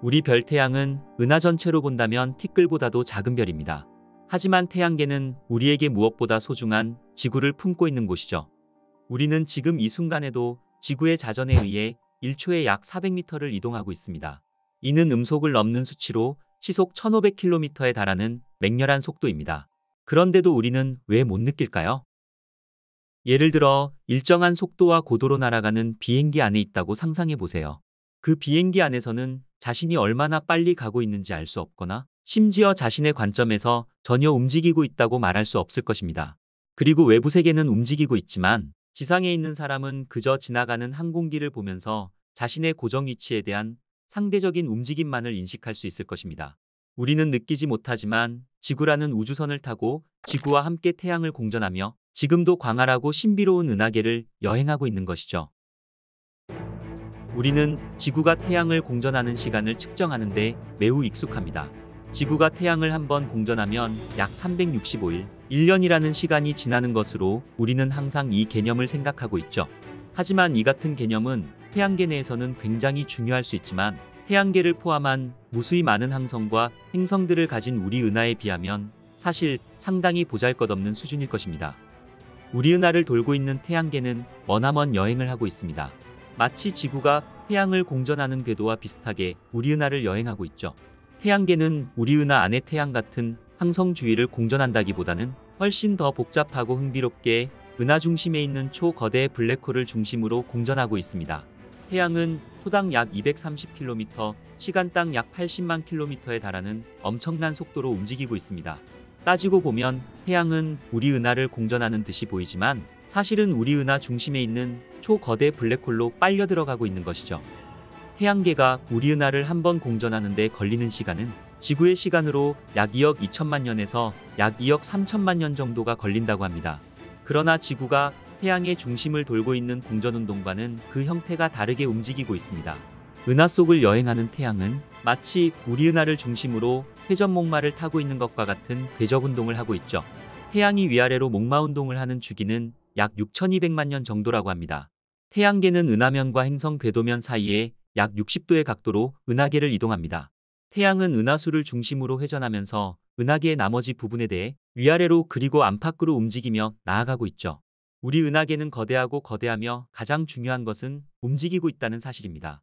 우리 별 태양은 은하 전체로 본다면 티끌보다도 작은 별입니다. 하지만 태양계는 우리에게 무엇보다 소중한 지구를 품고 있는 곳이죠. 우리는 지금 이 순간에도 지구의 자전에 의해 1초에 약 400m를 이동하고 있습니다. 이는 음속을 넘는 수치로 시속 1500km에 달하는 맹렬한 속도입니다. 그런데도 우리는 왜 못 느낄까요? 예를 들어 일정한 속도와 고도로 날아가는 비행기 안에 있다고 상상해 보세요. 그 비행기 안에서는 자신이 얼마나 빨리 가고 있는지 알 수 없거나 심지어 자신의 관점에서 전혀 움직이고 있다고 말할 수 없을 것입니다. 그리고 외부 세계는 움직이고 있지만 지상에 있는 사람은 그저 지나가는 항공기를 보면서 자신의 고정 위치에 대한 상대적인 움직임만을 인식할 수 있을 것입니다. 우리는 느끼지 못하지만 지구라는 우주선을 타고 지구와 함께 태양을 공전하며 지금도 광활하고 신비로운 은하계를 여행하고 있는 것이죠. 우리는 지구가 태양을 공전하는 시간을 측정하는 데 매우 익숙합니다. 지구가 태양을 한번 공전하면 약 365일, 1년이라는 시간이 지나는 것으로 우리는 항상 이 개념을 생각하고 있죠. 하지만 이 같은 개념은 태양계 내에서는 굉장히 중요할 수 있지만 태양계를 포함한 무수히 많은 항성과 행성들을 가진 우리 은하에 비하면 사실 상당히 보잘것없는 수준일 것입니다. 우리 은하를 돌고 있는 태양계는 머나먼 여행을 하고 있습니다. 마치 지구가 태양을 공전하는 궤도와 비슷하게 우리 은하를 여행하고 있죠. 태양계는 우리 은하 안의 태양 같은 항성 주위를 공전한다기보다는 훨씬 더 복잡하고 흥미롭게 은하 중심에 있는 초거대 블랙홀을 중심으로 공전하고 있습니다. 태양은 초당 약 230km, 시간당 약 80만 km에 달하는 엄청난 속도로 움직이고 있습니다. 따지고 보면 태양은 우리 은하를 공전하는 듯이 보이지만 사실은 우리 은하 중심에 있는 초거대 블랙홀로 빨려 들어가고 있는 것이죠. 태양계가 우리 은하를 한번 공전하는 데 걸리는 시간은 지구의 시간으로 약 2억 2천만 년에서 약 2억 3천만 년 정도가 걸린다고 합니다. 그러나 지구가 태양의 중심을 돌고 있는 공전운동과는 그 형태가 다르게 움직이고 있습니다. 은하 속을 여행하는 태양은 마치 우리 은하를 중심으로 회전목마를 타고 있는 것과 같은 궤적운동을 하고 있죠. 태양이 위아래로 목마운동을 하는 주기는 약 6200만 년 정도라고 합니다. 태양계는 은하면과 행성 궤도면 사이에 약 60도의 각도로 은하계를 이동합니다. 태양은 은하수를 중심으로 회전하면서 은하계의 나머지 부분에 대해 위아래로 그리고 안팎으로 움직이며 나아가고 있죠. 우리 은하계는 거대하고 거대하며 가장 중요한 것은 움직이고 있다는 사실입니다.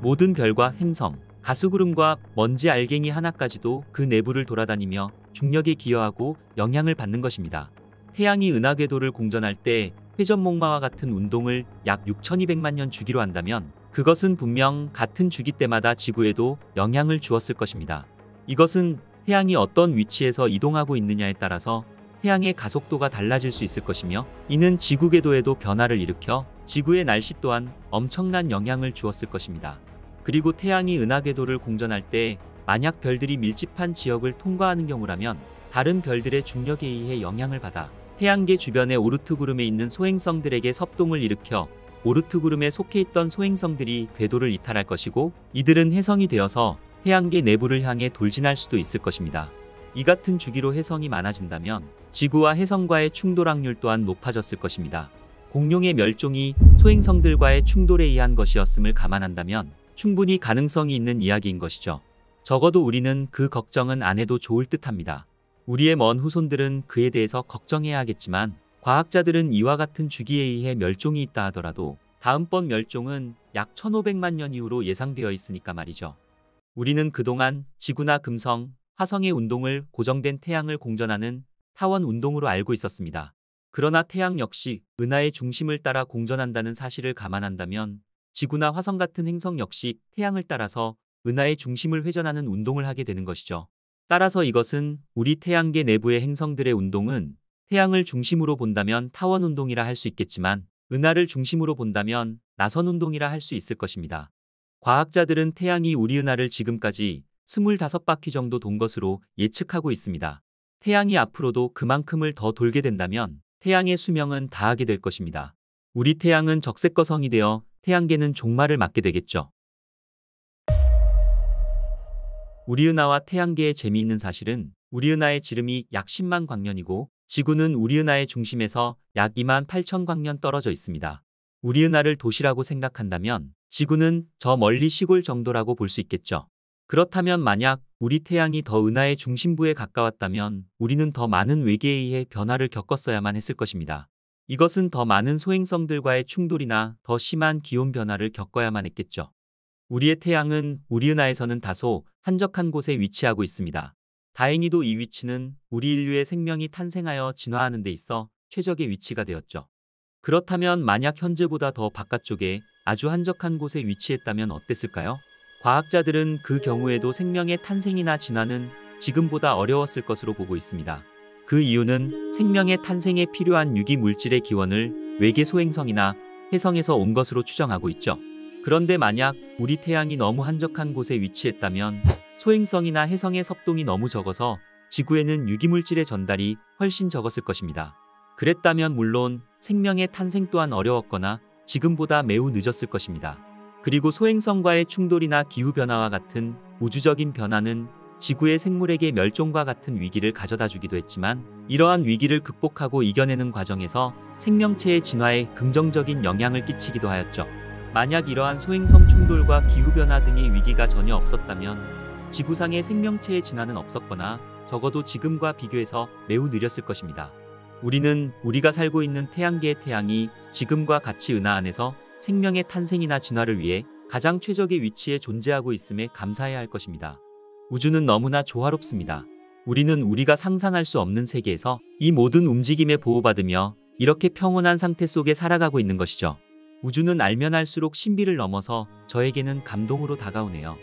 모든 별과 행성, 가스구름과 먼지 알갱이 하나까지도 그 내부를 돌아다니며 중력에 기여하고 영향을 받는 것입니다. 태양이 은하궤도를 공전할 때 회전목마와 같은 운동을 약 6200만 년 주기로 한다면 그것은 분명 같은 주기 때마다 지구에도 영향을 주었을 것입니다. 이것은 태양이 어떤 위치에서 이동하고 있느냐에 따라서 태양의 가속도가 달라질 수 있을 것이며 이는 지구 궤도에도 변화를 일으켜 지구의 날씨 또한 엄청난 영향을 주었을 것입니다. 그리고 태양이 은하궤도를 공전할 때 만약 별들이 밀집한 지역을 통과하는 경우라면 다른 별들의 중력에 의해 영향을 받아 태양계 주변의 오르트 구름에 있는 소행성들에게 섭동을 일으켜 오르트 구름에 속해 있던 소행성들이 궤도를 이탈할 것이고 이들은 혜성이 되어서 태양계 내부를 향해 돌진할 수도 있을 것입니다. 이 같은 주기로 해성이 많아진다면 지구와 해성과의 충돌 확률 또한 높아졌을 것입니다. 공룡의 멸종이 소행성들과의 충돌에 의한 것이었음을 감안한다면 충분히 가능성이 있는 이야기인 것이죠. 적어도 우리는 그 걱정은 안 해도 좋을 듯합니다. 우리의 먼 후손들은 그에 대해서 걱정해야 하겠지만 과학자들은 이와 같은 주기에 의해 멸종이 있다 하더라도 다음번 멸종은 약 1500만 년 이후로 예상되어 있으니까 말이죠. 우리는 그동안 지구나 금성, 화성의 운동을 고정된 태양을 공전하는 타원 운동으로 알고 있었습니다. 그러나 태양 역시 은하의 중심을 따라 공전한다는 사실을 감안한다면 지구나 화성 같은 행성 역시 태양을 따라서 은하의 중심을 회전하는 운동을 하게 되는 것이죠. 따라서 이것은 우리 태양계 내부의 행성들의 운동은 태양을 중심으로 본다면 타원 운동이라 할 수 있겠지만 은하를 중심으로 본다면 나선 운동이라 할 수 있을 것입니다. 과학자들은 태양이 우리 은하를 지금까지 25바퀴 정도 돈 것으로 예측하고 있습니다. 태양이 앞으로도 그만큼을 더 돌게 된다면 태양의 수명은 다하게 될 것입니다. 우리 태양은 적색거성이 되어 태양계는 종말을 맞게 되겠죠. 우리 은하와 태양계의 재미있는 사실은 우리 은하의 지름이 약 10만 광년이고 지구는 우리 은하의 중심에서 약 2만 8천 광년 떨어져 있습니다. 우리 은하를 도시라고 생각한다면 지구는 저 멀리 시골 정도라고 볼 수 있겠죠. 그렇다면 만약 우리 태양이 더 은하의 중심부에 가까웠다면 우리는 더 많은 외계에 의해 변화를 겪었어야만 했을 것입니다. 이것은 더 많은 소행성들과의 충돌이나 더 심한 기온 변화를 겪어야만 했겠죠. 우리의 태양은 우리 은하에서는 다소 한적한 곳에 위치하고 있습니다. 다행히도 이 위치는 우리 인류의 생명이 탄생하여 진화하는 데 있어 최적의 위치가 되었죠. 그렇다면 만약 현재보다 더 바깥쪽에 아주 한적한 곳에 위치했다면 어땠을까요? 과학자들은 그 경우에도 생명의 탄생이나 진화는 지금보다 어려웠을 것으로 보고 있습니다. 그 이유는 생명의 탄생에 필요한 유기 물질의 기원을 외계 소행성이나 해성에서 온 것으로 추정하고 있죠. 그런데 만약 우리 태양이 너무 한적한 곳에 위치했다면 소행성이나 해성의 섭동이 너무 적어서 지구에는 유기물질의 전달이 훨씬 적었을 것입니다. 그랬다면 물론 생명의 탄생 또한 어려웠거나 지금보다 매우 늦었을 것입니다. 그리고 소행성과의 충돌이나 기후변화와 같은 우주적인 변화는 지구의 생물에게 멸종과 같은 위기를 가져다 주기도 했지만 이러한 위기를 극복하고 이겨내는 과정에서 생명체의 진화에 긍정적인 영향을 끼치기도 하였죠. 만약 이러한 소행성 충돌과 기후변화 등의 위기가 전혀 없었다면 지구상의 생명체의 진화는 없었거나 적어도 지금과 비교해서 매우 느렸을 것입니다. 우리는 우리가 살고 있는 태양계의 태양이 지금과 같이 은하 안에서 생명의 탄생이나 진화를 위해 가장 최적의 위치에 존재하고 있음에 감사해야 할 것입니다. 우주는 너무나 조화롭습니다. 우리는 우리가 상상할 수 없는 세계에서 이 모든 움직임에 보호받으며 이렇게 평온한 상태 속에 살아가고 있는 것이죠. 우주는 알면 알수록 신비를 넘어서 저에게는 감동으로 다가오네요.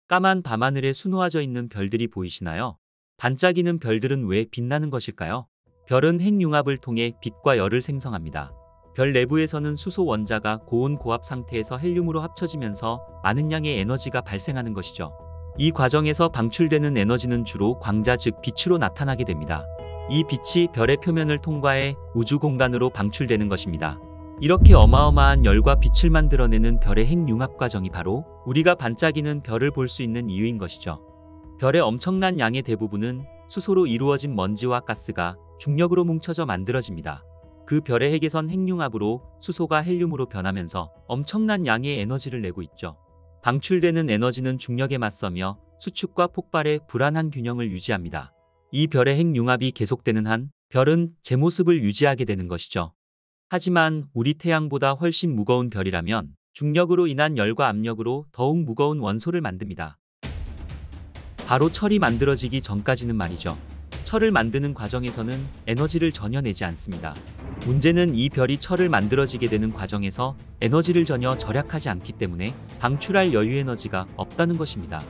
까만 밤하늘에 수놓아져 있는 별들이 보이시나요? 반짝이는 별들은 왜 빛나는 것일까요? 별은 핵융합을 통해 빛과 열을 생성합니다. 별 내부에서는 수소 원자가 고온 고압 상태에서 헬륨으로 합쳐지면서 많은 양의 에너지가 발생하는 것이죠. 이 과정에서 방출되는 에너지는 주로 광자 즉 빛으로 나타나게 됩니다. 이 빛이 별의 표면을 통과해 우주 공간으로 방출되는 것입니다. 이렇게 어마어마한 열과 빛을 만들어내는 별의 핵융합 과정이 바로 우리가 반짝이는 별을 볼 수 있는 이유인 것이죠. 별의 엄청난 양의 대부분은 수소로 이루어진 먼지와 가스가 중력으로 뭉쳐져 만들어집니다. 그 별의 핵에선 핵융합으로 수소가 헬륨으로 변하면서 엄청난 양의 에너지를 내고 있죠. 방출되는 에너지는 중력에 맞서며 수축과 폭발의 불안한 균형을 유지합니다. 이 별의 핵융합이 계속되는 한 별은 제 모습을 유지하게 되는 것이죠. 하지만 우리 태양보다 훨씬 무거운 별이라면 중력으로 인한 열과 압력으로 더욱 무거운 원소를 만듭니다. 바로 철이 만들어지기 전까지는 말이죠. 철을 만드는 과정에서는 에너지를 전혀 내지 않습니다. 문제는 이 별이 철을 만들어지게 되는 과정에서 에너지를 전혀 절약하지 않기 때문에 방출할 여유 에너지가 없다는 것입니다.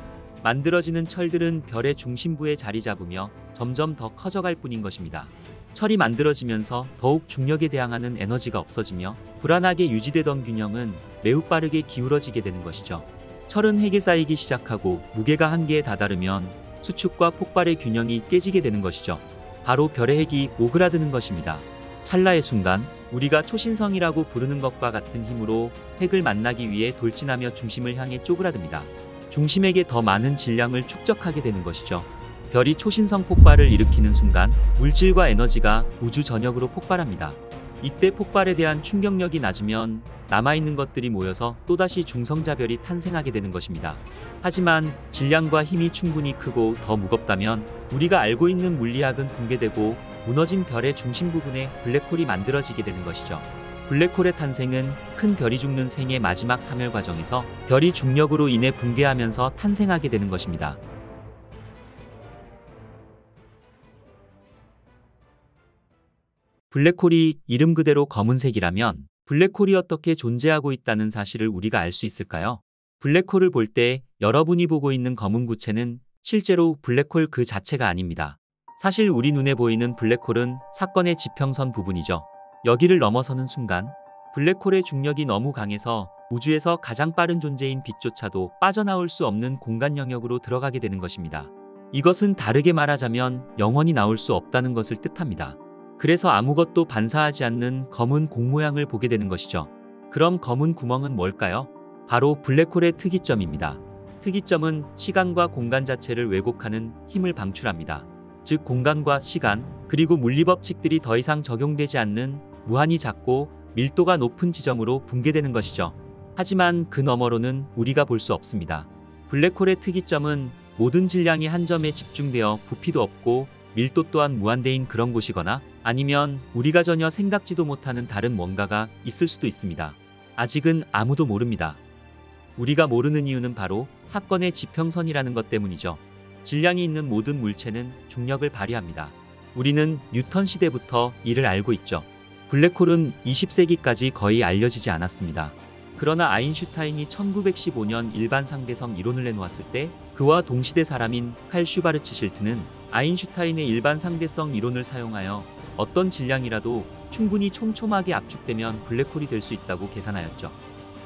만들어지는 철들은 별의 중심부에 자리 잡으며 점점 더 커져갈 뿐인 것입니다. 철이 만들어지면서 더욱 중력에 대항하는 에너지가 없어지며 불안하게 유지되던 균형은 매우 빠르게 기울어지게 되는 것이죠. 철은 핵에 쌓이기 시작하고 무게가 한계에 다다르면 수축과 폭발의 균형이 깨지게 되는 것이죠. 바로 별의 핵이 오그라드는 것입니다. 찰나의 순간 우리가 초신성이라고 부르는 것과 같은 힘으로 핵을 만나기 위해 돌진하며 중심을 향해 쪼그라듭니다. 중심에게 더 많은 질량을 축적하게 되는 것이죠. 별이 초신성 폭발을 일으키는 순간 물질과 에너지가 우주 전역으로 폭발합니다. 이때 폭발에 대한 충격력이 낮으면 남아있는 것들이 모여서 또다시 중성자별이 탄생하게 되는 것입니다. 하지만 질량과 힘이 충분히 크고 더 무겁다면 우리가 알고 있는 물리학은 붕괴되고 무너진 별의 중심 부분에 블랙홀이 만들어지게 되는 것이죠. 블랙홀의 탄생은 큰 별이 죽는 생의 마지막 사멸 과정에서 별이 중력으로 인해 붕괴하면서 탄생하게 되는 것입니다. 블랙홀이 이름 그대로 검은색이라면 블랙홀이 어떻게 존재하고 있다는 사실을 우리가 알 수 있을까요? 블랙홀을 볼 때 여러분이 보고 있는 검은 구체는 실제로 블랙홀 그 자체가 아닙니다. 사실 우리 눈에 보이는 블랙홀은 사건의 지평선 부분이죠. 여기를 넘어서는 순간 블랙홀의 중력이 너무 강해서 우주에서 가장 빠른 존재인 빛조차도 빠져나올 수 없는 공간 영역으로 들어가게 되는 것입니다. 이것은 다르게 말하자면 영원히 나올 수 없다는 것을 뜻합니다. 그래서 아무것도 반사하지 않는 검은 공 모양을 보게 되는 것이죠. 그럼 검은 구멍은 뭘까요? 바로 블랙홀의 특이점입니다. 특이점은 시간과 공간 자체를 왜곡하는 힘을 방출합니다. 즉 공간과 시간, 그리고 물리법칙들이 더 이상 적용되지 않는 무한히 작고 밀도가 높은 지점으로 붕괴되는 것이죠. 하지만 그 너머로는 우리가 볼 수 없습니다. 블랙홀의 특이점은 모든 질량이 한 점에 집중되어 부피도 없고 밀도 또한 무한대인 그런 곳이거나 아니면 우리가 전혀 생각지도 못하는 다른 뭔가가 있을 수도 있습니다. 아직은 아무도 모릅니다. 우리가 모르는 이유는 바로 사건의 지평선이라는 것 때문이죠. 질량이 있는 모든 물체는 중력을 발휘합니다. 우리는 뉴턴 시대부터 이를 알고 있죠. 블랙홀은 20세기까지 거의 알려지지 않았습니다. 그러나 아인슈타인이 1915년 일반 상대성 이론을 내놓았을 때 그와 동시대 사람인 칼 슈바르츠 실트는 아인슈타인의 일반 상대성 이론을 사용하여 어떤 질량이라도 충분히 촘촘하게 압축되면 블랙홀이 될 수 있다고 계산하였죠.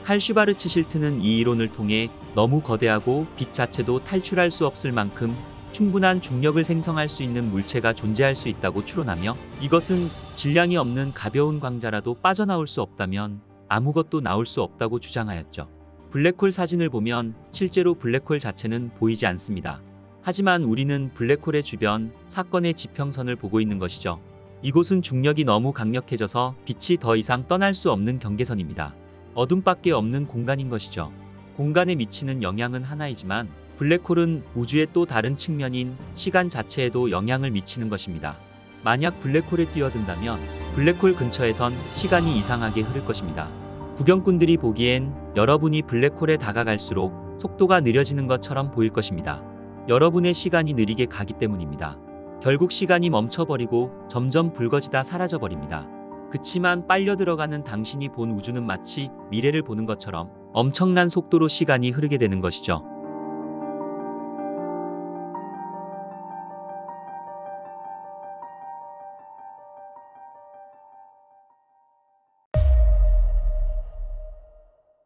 칼 슈바르츠 실트는 이 이론을 통해 너무 거대하고 빛 자체도 탈출할 수 없을 만큼 충분한 중력을 생성할 수 있는 물체가 존재할 수 있다고 추론하며 이것은 질량이 없는 가벼운 광자라도 빠져나올 수 없다면 아무것도 나올 수 없다고 주장하였죠. 블랙홀 사진을 보면 실제로 블랙홀 자체는 보이지 않습니다. 하지만 우리는 블랙홀의 주변 사건의 지평선을 보고 있는 것이죠. 이곳은 중력이 너무 강력해져서 빛이 더 이상 떠날 수 없는 경계선입니다. 어둠밖에 없는 공간인 것이죠. 공간에 미치는 영향은 하나이지만 블랙홀은 우주의 또 다른 측면인 시간 자체에도 영향을 미치는 것입니다. 만약 블랙홀에 뛰어든다면 블랙홀 근처에선 시간이 이상하게 흐를 것입니다. 구경꾼들이 보기엔 여러분이 블랙홀에 다가갈수록 속도가 느려지는 것처럼 보일 것입니다. 여러분의 시간이 느리게 가기 때문입니다. 결국 시간이 멈춰버리고 점점 붉어지다 사라져버립니다. 그치만 빨려 들어가는 당신이 본 우주는 마치 미래를 보는 것처럼 엄청난 속도로 시간이 흐르게 되는 것이죠.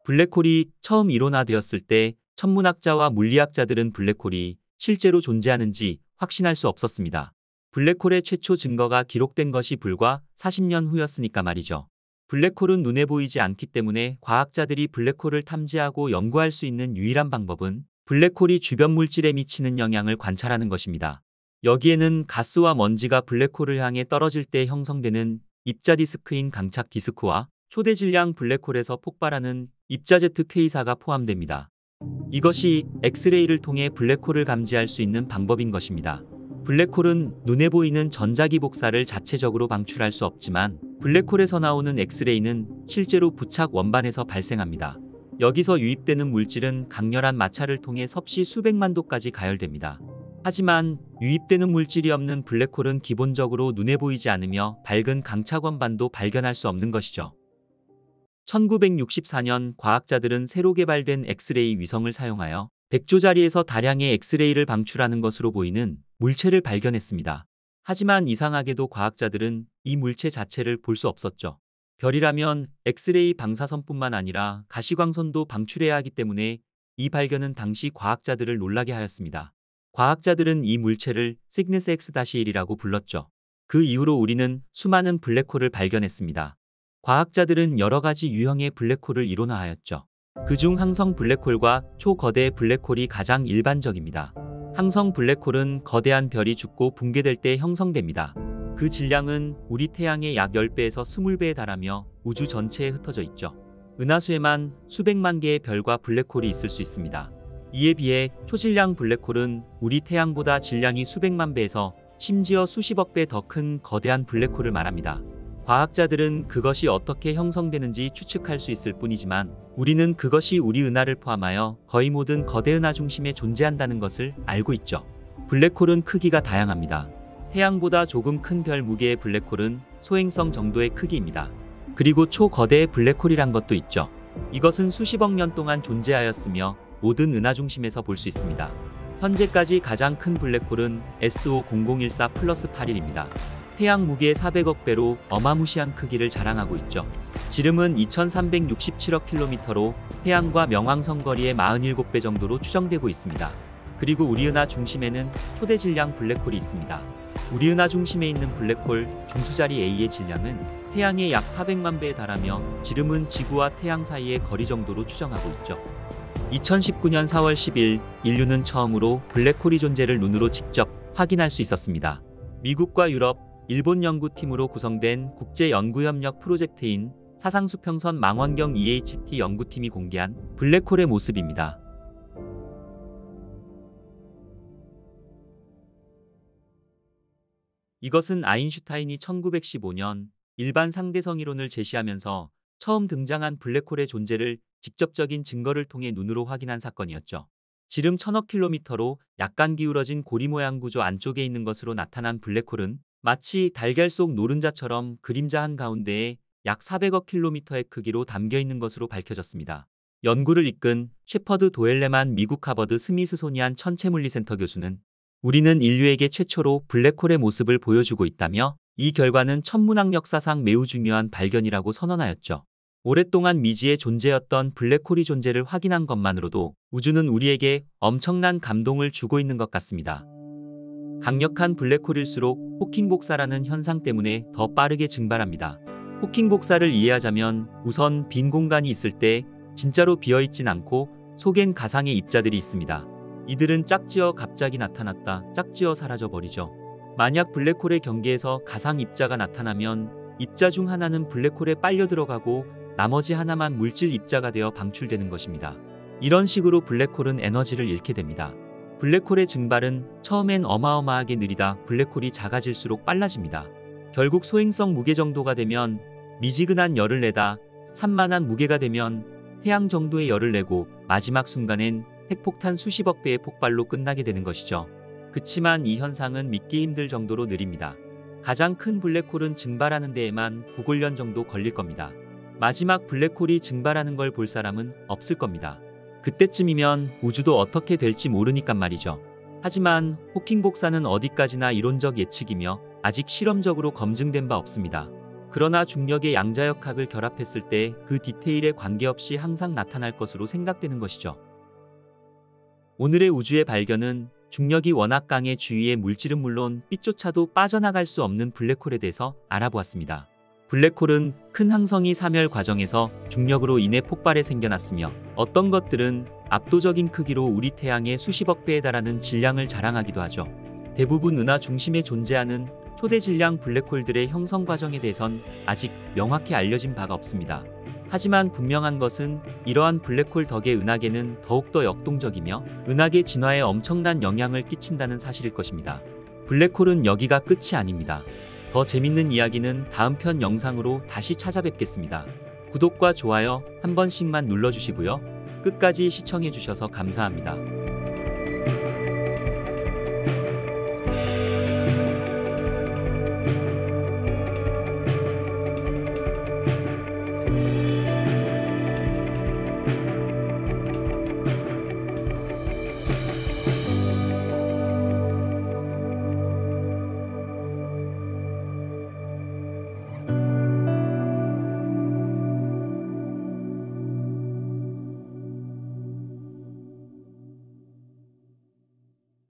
블랙홀이 처음 이론화되었을 때 천문학자와 물리학자들은 블랙홀이 실제로 존재하는지 확신할 수 없었습니다. 블랙홀의 최초 증거가 기록된 것이 불과 40년 후였으니까 말이죠. 블랙홀은 눈에 보이지 않기 때문에 과학자들이 블랙홀을 탐지하고 연구할 수 있는 유일한 방법은 블랙홀이 주변 물질에 미치는 영향을 관찰하는 것입니다. 여기에는 가스와 먼지가 블랙홀을 향해 떨어질 때 형성되는 입자 디스크인 강착 디스크와 초대 질량 블랙홀에서 폭발하는 입자 제트 K사가 포함됩니다. 이것이 엑스레이를 통해 블랙홀을 감지할 수 있는 방법인 것입니다. 블랙홀은 눈에 보이는 전자기 복사를 자체적으로 방출할 수 없지만 블랙홀에서 나오는 엑스레이는 실제로 부착 원반에서 발생합니다. 여기서 유입되는 물질은 강렬한 마찰을 통해 섭씨 수백만 도까지 가열됩니다. 하지만 유입되는 물질이 없는 블랙홀은 기본적으로 눈에 보이지 않으며 밝은 강착 원반도 발견할 수 없는 것이죠. 1964년 과학자들은 새로 개발된 엑스레이 위성을 사용하여 100조짜리에서 다량의 엑스레이를 방출하는 것으로 보이는 물체를 발견했습니다. 하지만 이상하게도 과학자들은 이 물체 자체를 볼 수 없었죠. 별이라면 엑스레이 방사선뿐만 아니라 가시광선도 방출해야 하기 때문에 이 발견은 당시 과학자들을 놀라게 하였습니다. 과학자들은 이 물체를 시그너스 X-1이라고 불렀죠. 그 이후로 우리는 수많은 블랙홀을 발견했습니다. 과학자들은 여러 가지 유형의 블랙홀을 이론화하였죠. 그중 항성 블랙홀과 초거대 블랙홀이 가장 일반적입니다. 항성 블랙홀은 거대한 별이 죽고 붕괴될 때 형성됩니다. 그 질량은 우리 태양의 약 10배에서 20배에 달하며 우주 전체에 흩어져 있죠. 은하수에만 수백만 개의 별과 블랙홀이 있을 수 있습니다. 이에 비해 초질량 블랙홀은 우리 태양보다 질량이 수백만 배에서 심지어 수십억 배 더 큰 거대한 블랙홀을 말합니다. 과학자들은 그것이 어떻게 형성되는지 추측할 수 있을 뿐이지만 우리는 그것이 우리 은하를 포함하여 거의 모든 거대 은하 중심에 존재한다는 것을 알고 있죠. 블랙홀은 크기가 다양합니다. 태양보다 조금 큰 별 무게의 블랙홀은 소행성 정도의 크기입니다. 그리고 초거대의 블랙홀이란 것도 있죠. 이것은 수십억 년 동안 존재하였으며 모든 은하 중심에서 볼 수 있습니다. 현재까지 가장 큰 블랙홀은 SO0014+81입니다. 태양 무게의 400억 배로 어마무시한 크기를 자랑하고 있죠. 지름은 2367억 킬로미터로 태양과 명왕성 거리의 47배 정도로 추정되고 있습니다. 그리고 우리 은하 중심에는 초대 질량 블랙홀이 있습니다. 우리 은하 중심에 있는 블랙홀 중수자리 A의 질량은 태양의 약 400만 배에 달하며 지름은 지구와 태양 사이의 거리 정도로 추정하고 있죠. 2019년 4월 10일 인류는 처음으로 블랙홀이 존재를 눈으로 직접 확인할 수 있었습니다. 미국과 유럽, 일본 연구팀으로 구성된 국제연구협력 프로젝트인 사상수평선 망원경 EHT 연구팀이 공개한 블랙홀의 모습입니다. 이것은 아인슈타인이 1915년 일반 상대성 이론을 제시하면서 처음 등장한 블랙홀의 존재를 직접적인 증거를 통해 눈으로 확인한 사건이었죠. 지름 1000억 킬로미터로 약간 기울어진 고리 모양 구조 안쪽에 있는 것으로 나타난 블랙홀은 마치 달걀 속 노른자처럼 그림자 한가운데에 약 400억 킬로미터의 크기로 담겨 있는 것으로 밝혀졌습니다. 연구를 이끈 셰퍼드 도엘레만 미국 하버드 스미스소니안 천체물리센터 교수는 우리는 인류에게 최초로 블랙홀의 모습을 보여주고 있다며 이 결과는 천문학 역사상 매우 중요한 발견이라고 선언하였죠. 오랫동안 미지의 존재였던 블랙홀이 존재를 확인한 것만으로도 우주는 우리에게 엄청난 감동을 주고 있는 것 같습니다. 강력한 블랙홀일수록 호킹 복사라는 현상 때문에 더 빠르게 증발합니다. 호킹 복사를 이해하자면 우선 빈 공간이 있을 때 진짜로 비어있진 않고 속엔 가상의 입자들이 있습니다. 이들은 짝지어 갑자기 나타났다 짝지어 사라져버리죠. 만약 블랙홀의 경계에서 가상 입자가 나타나면 입자 중 하나는 블랙홀에 빨려 들어가고 나머지 하나만 물질 입자가 되어 방출되는 것입니다. 이런 식으로 블랙홀은 에너지를 잃게 됩니다. 블랙홀의 증발은 처음엔 어마어마하게 느리다 블랙홀이 작아질수록 빨라집니다. 결국 소행성 무게 정도가 되면 미지근한 열을 내다 산만한 무게가 되면 태양 정도의 열을 내고 마지막 순간엔 핵폭탄 수십억 배의 폭발로 끝나게 되는 것이죠. 그치만 이 현상은 믿기 힘들 정도로 느립니다. 가장 큰 블랙홀은 증발하는 데에만 9골년 정도 걸릴 겁니다. 마지막 블랙홀이 증발하는 걸 볼 사람은 없을 겁니다. 그때쯤이면 우주도 어떻게 될지 모르니까 말이죠. 하지만 호킹 복사는 어디까지나 이론적 예측이며 아직 실험적으로 검증된 바 없습니다. 그러나 중력의 양자역학을 결합했을 때 그 디테일에 관계없이 항상 나타날 것으로 생각되는 것이죠. 오늘의 우주의 발견은 중력이 워낙 강해 주위의 물질은 물론 빛조차도 빠져나갈 수 없는 블랙홀에 대해서 알아보았습니다. 블랙홀은 큰 항성이 사멸 과정에서 중력으로 인해 폭발해 생겨났으며 어떤 것들은 압도적인 크기로 우리 태양의 수십억 배에 달하는 질량을 자랑하기도 하죠. 대부분 은하 중심에 존재하는 초대 질량 블랙홀들의 형성 과정에 대해선 아직 명확히 알려진 바가 없습니다. 하지만 분명한 것은 이러한 블랙홀 덕에 은하계는 더욱더 역동적이며 은하계 진화에 엄청난 영향을 끼친다는 사실일 것입니다. 블랙홀은 여기가 끝이 아닙니다. 더 재밌는 이야기는 다음 편 영상으로 다시 찾아뵙겠습니다. 구독과 좋아요 한 번씩만 눌러주시고요. 끝까지 시청해주셔서 감사합니다.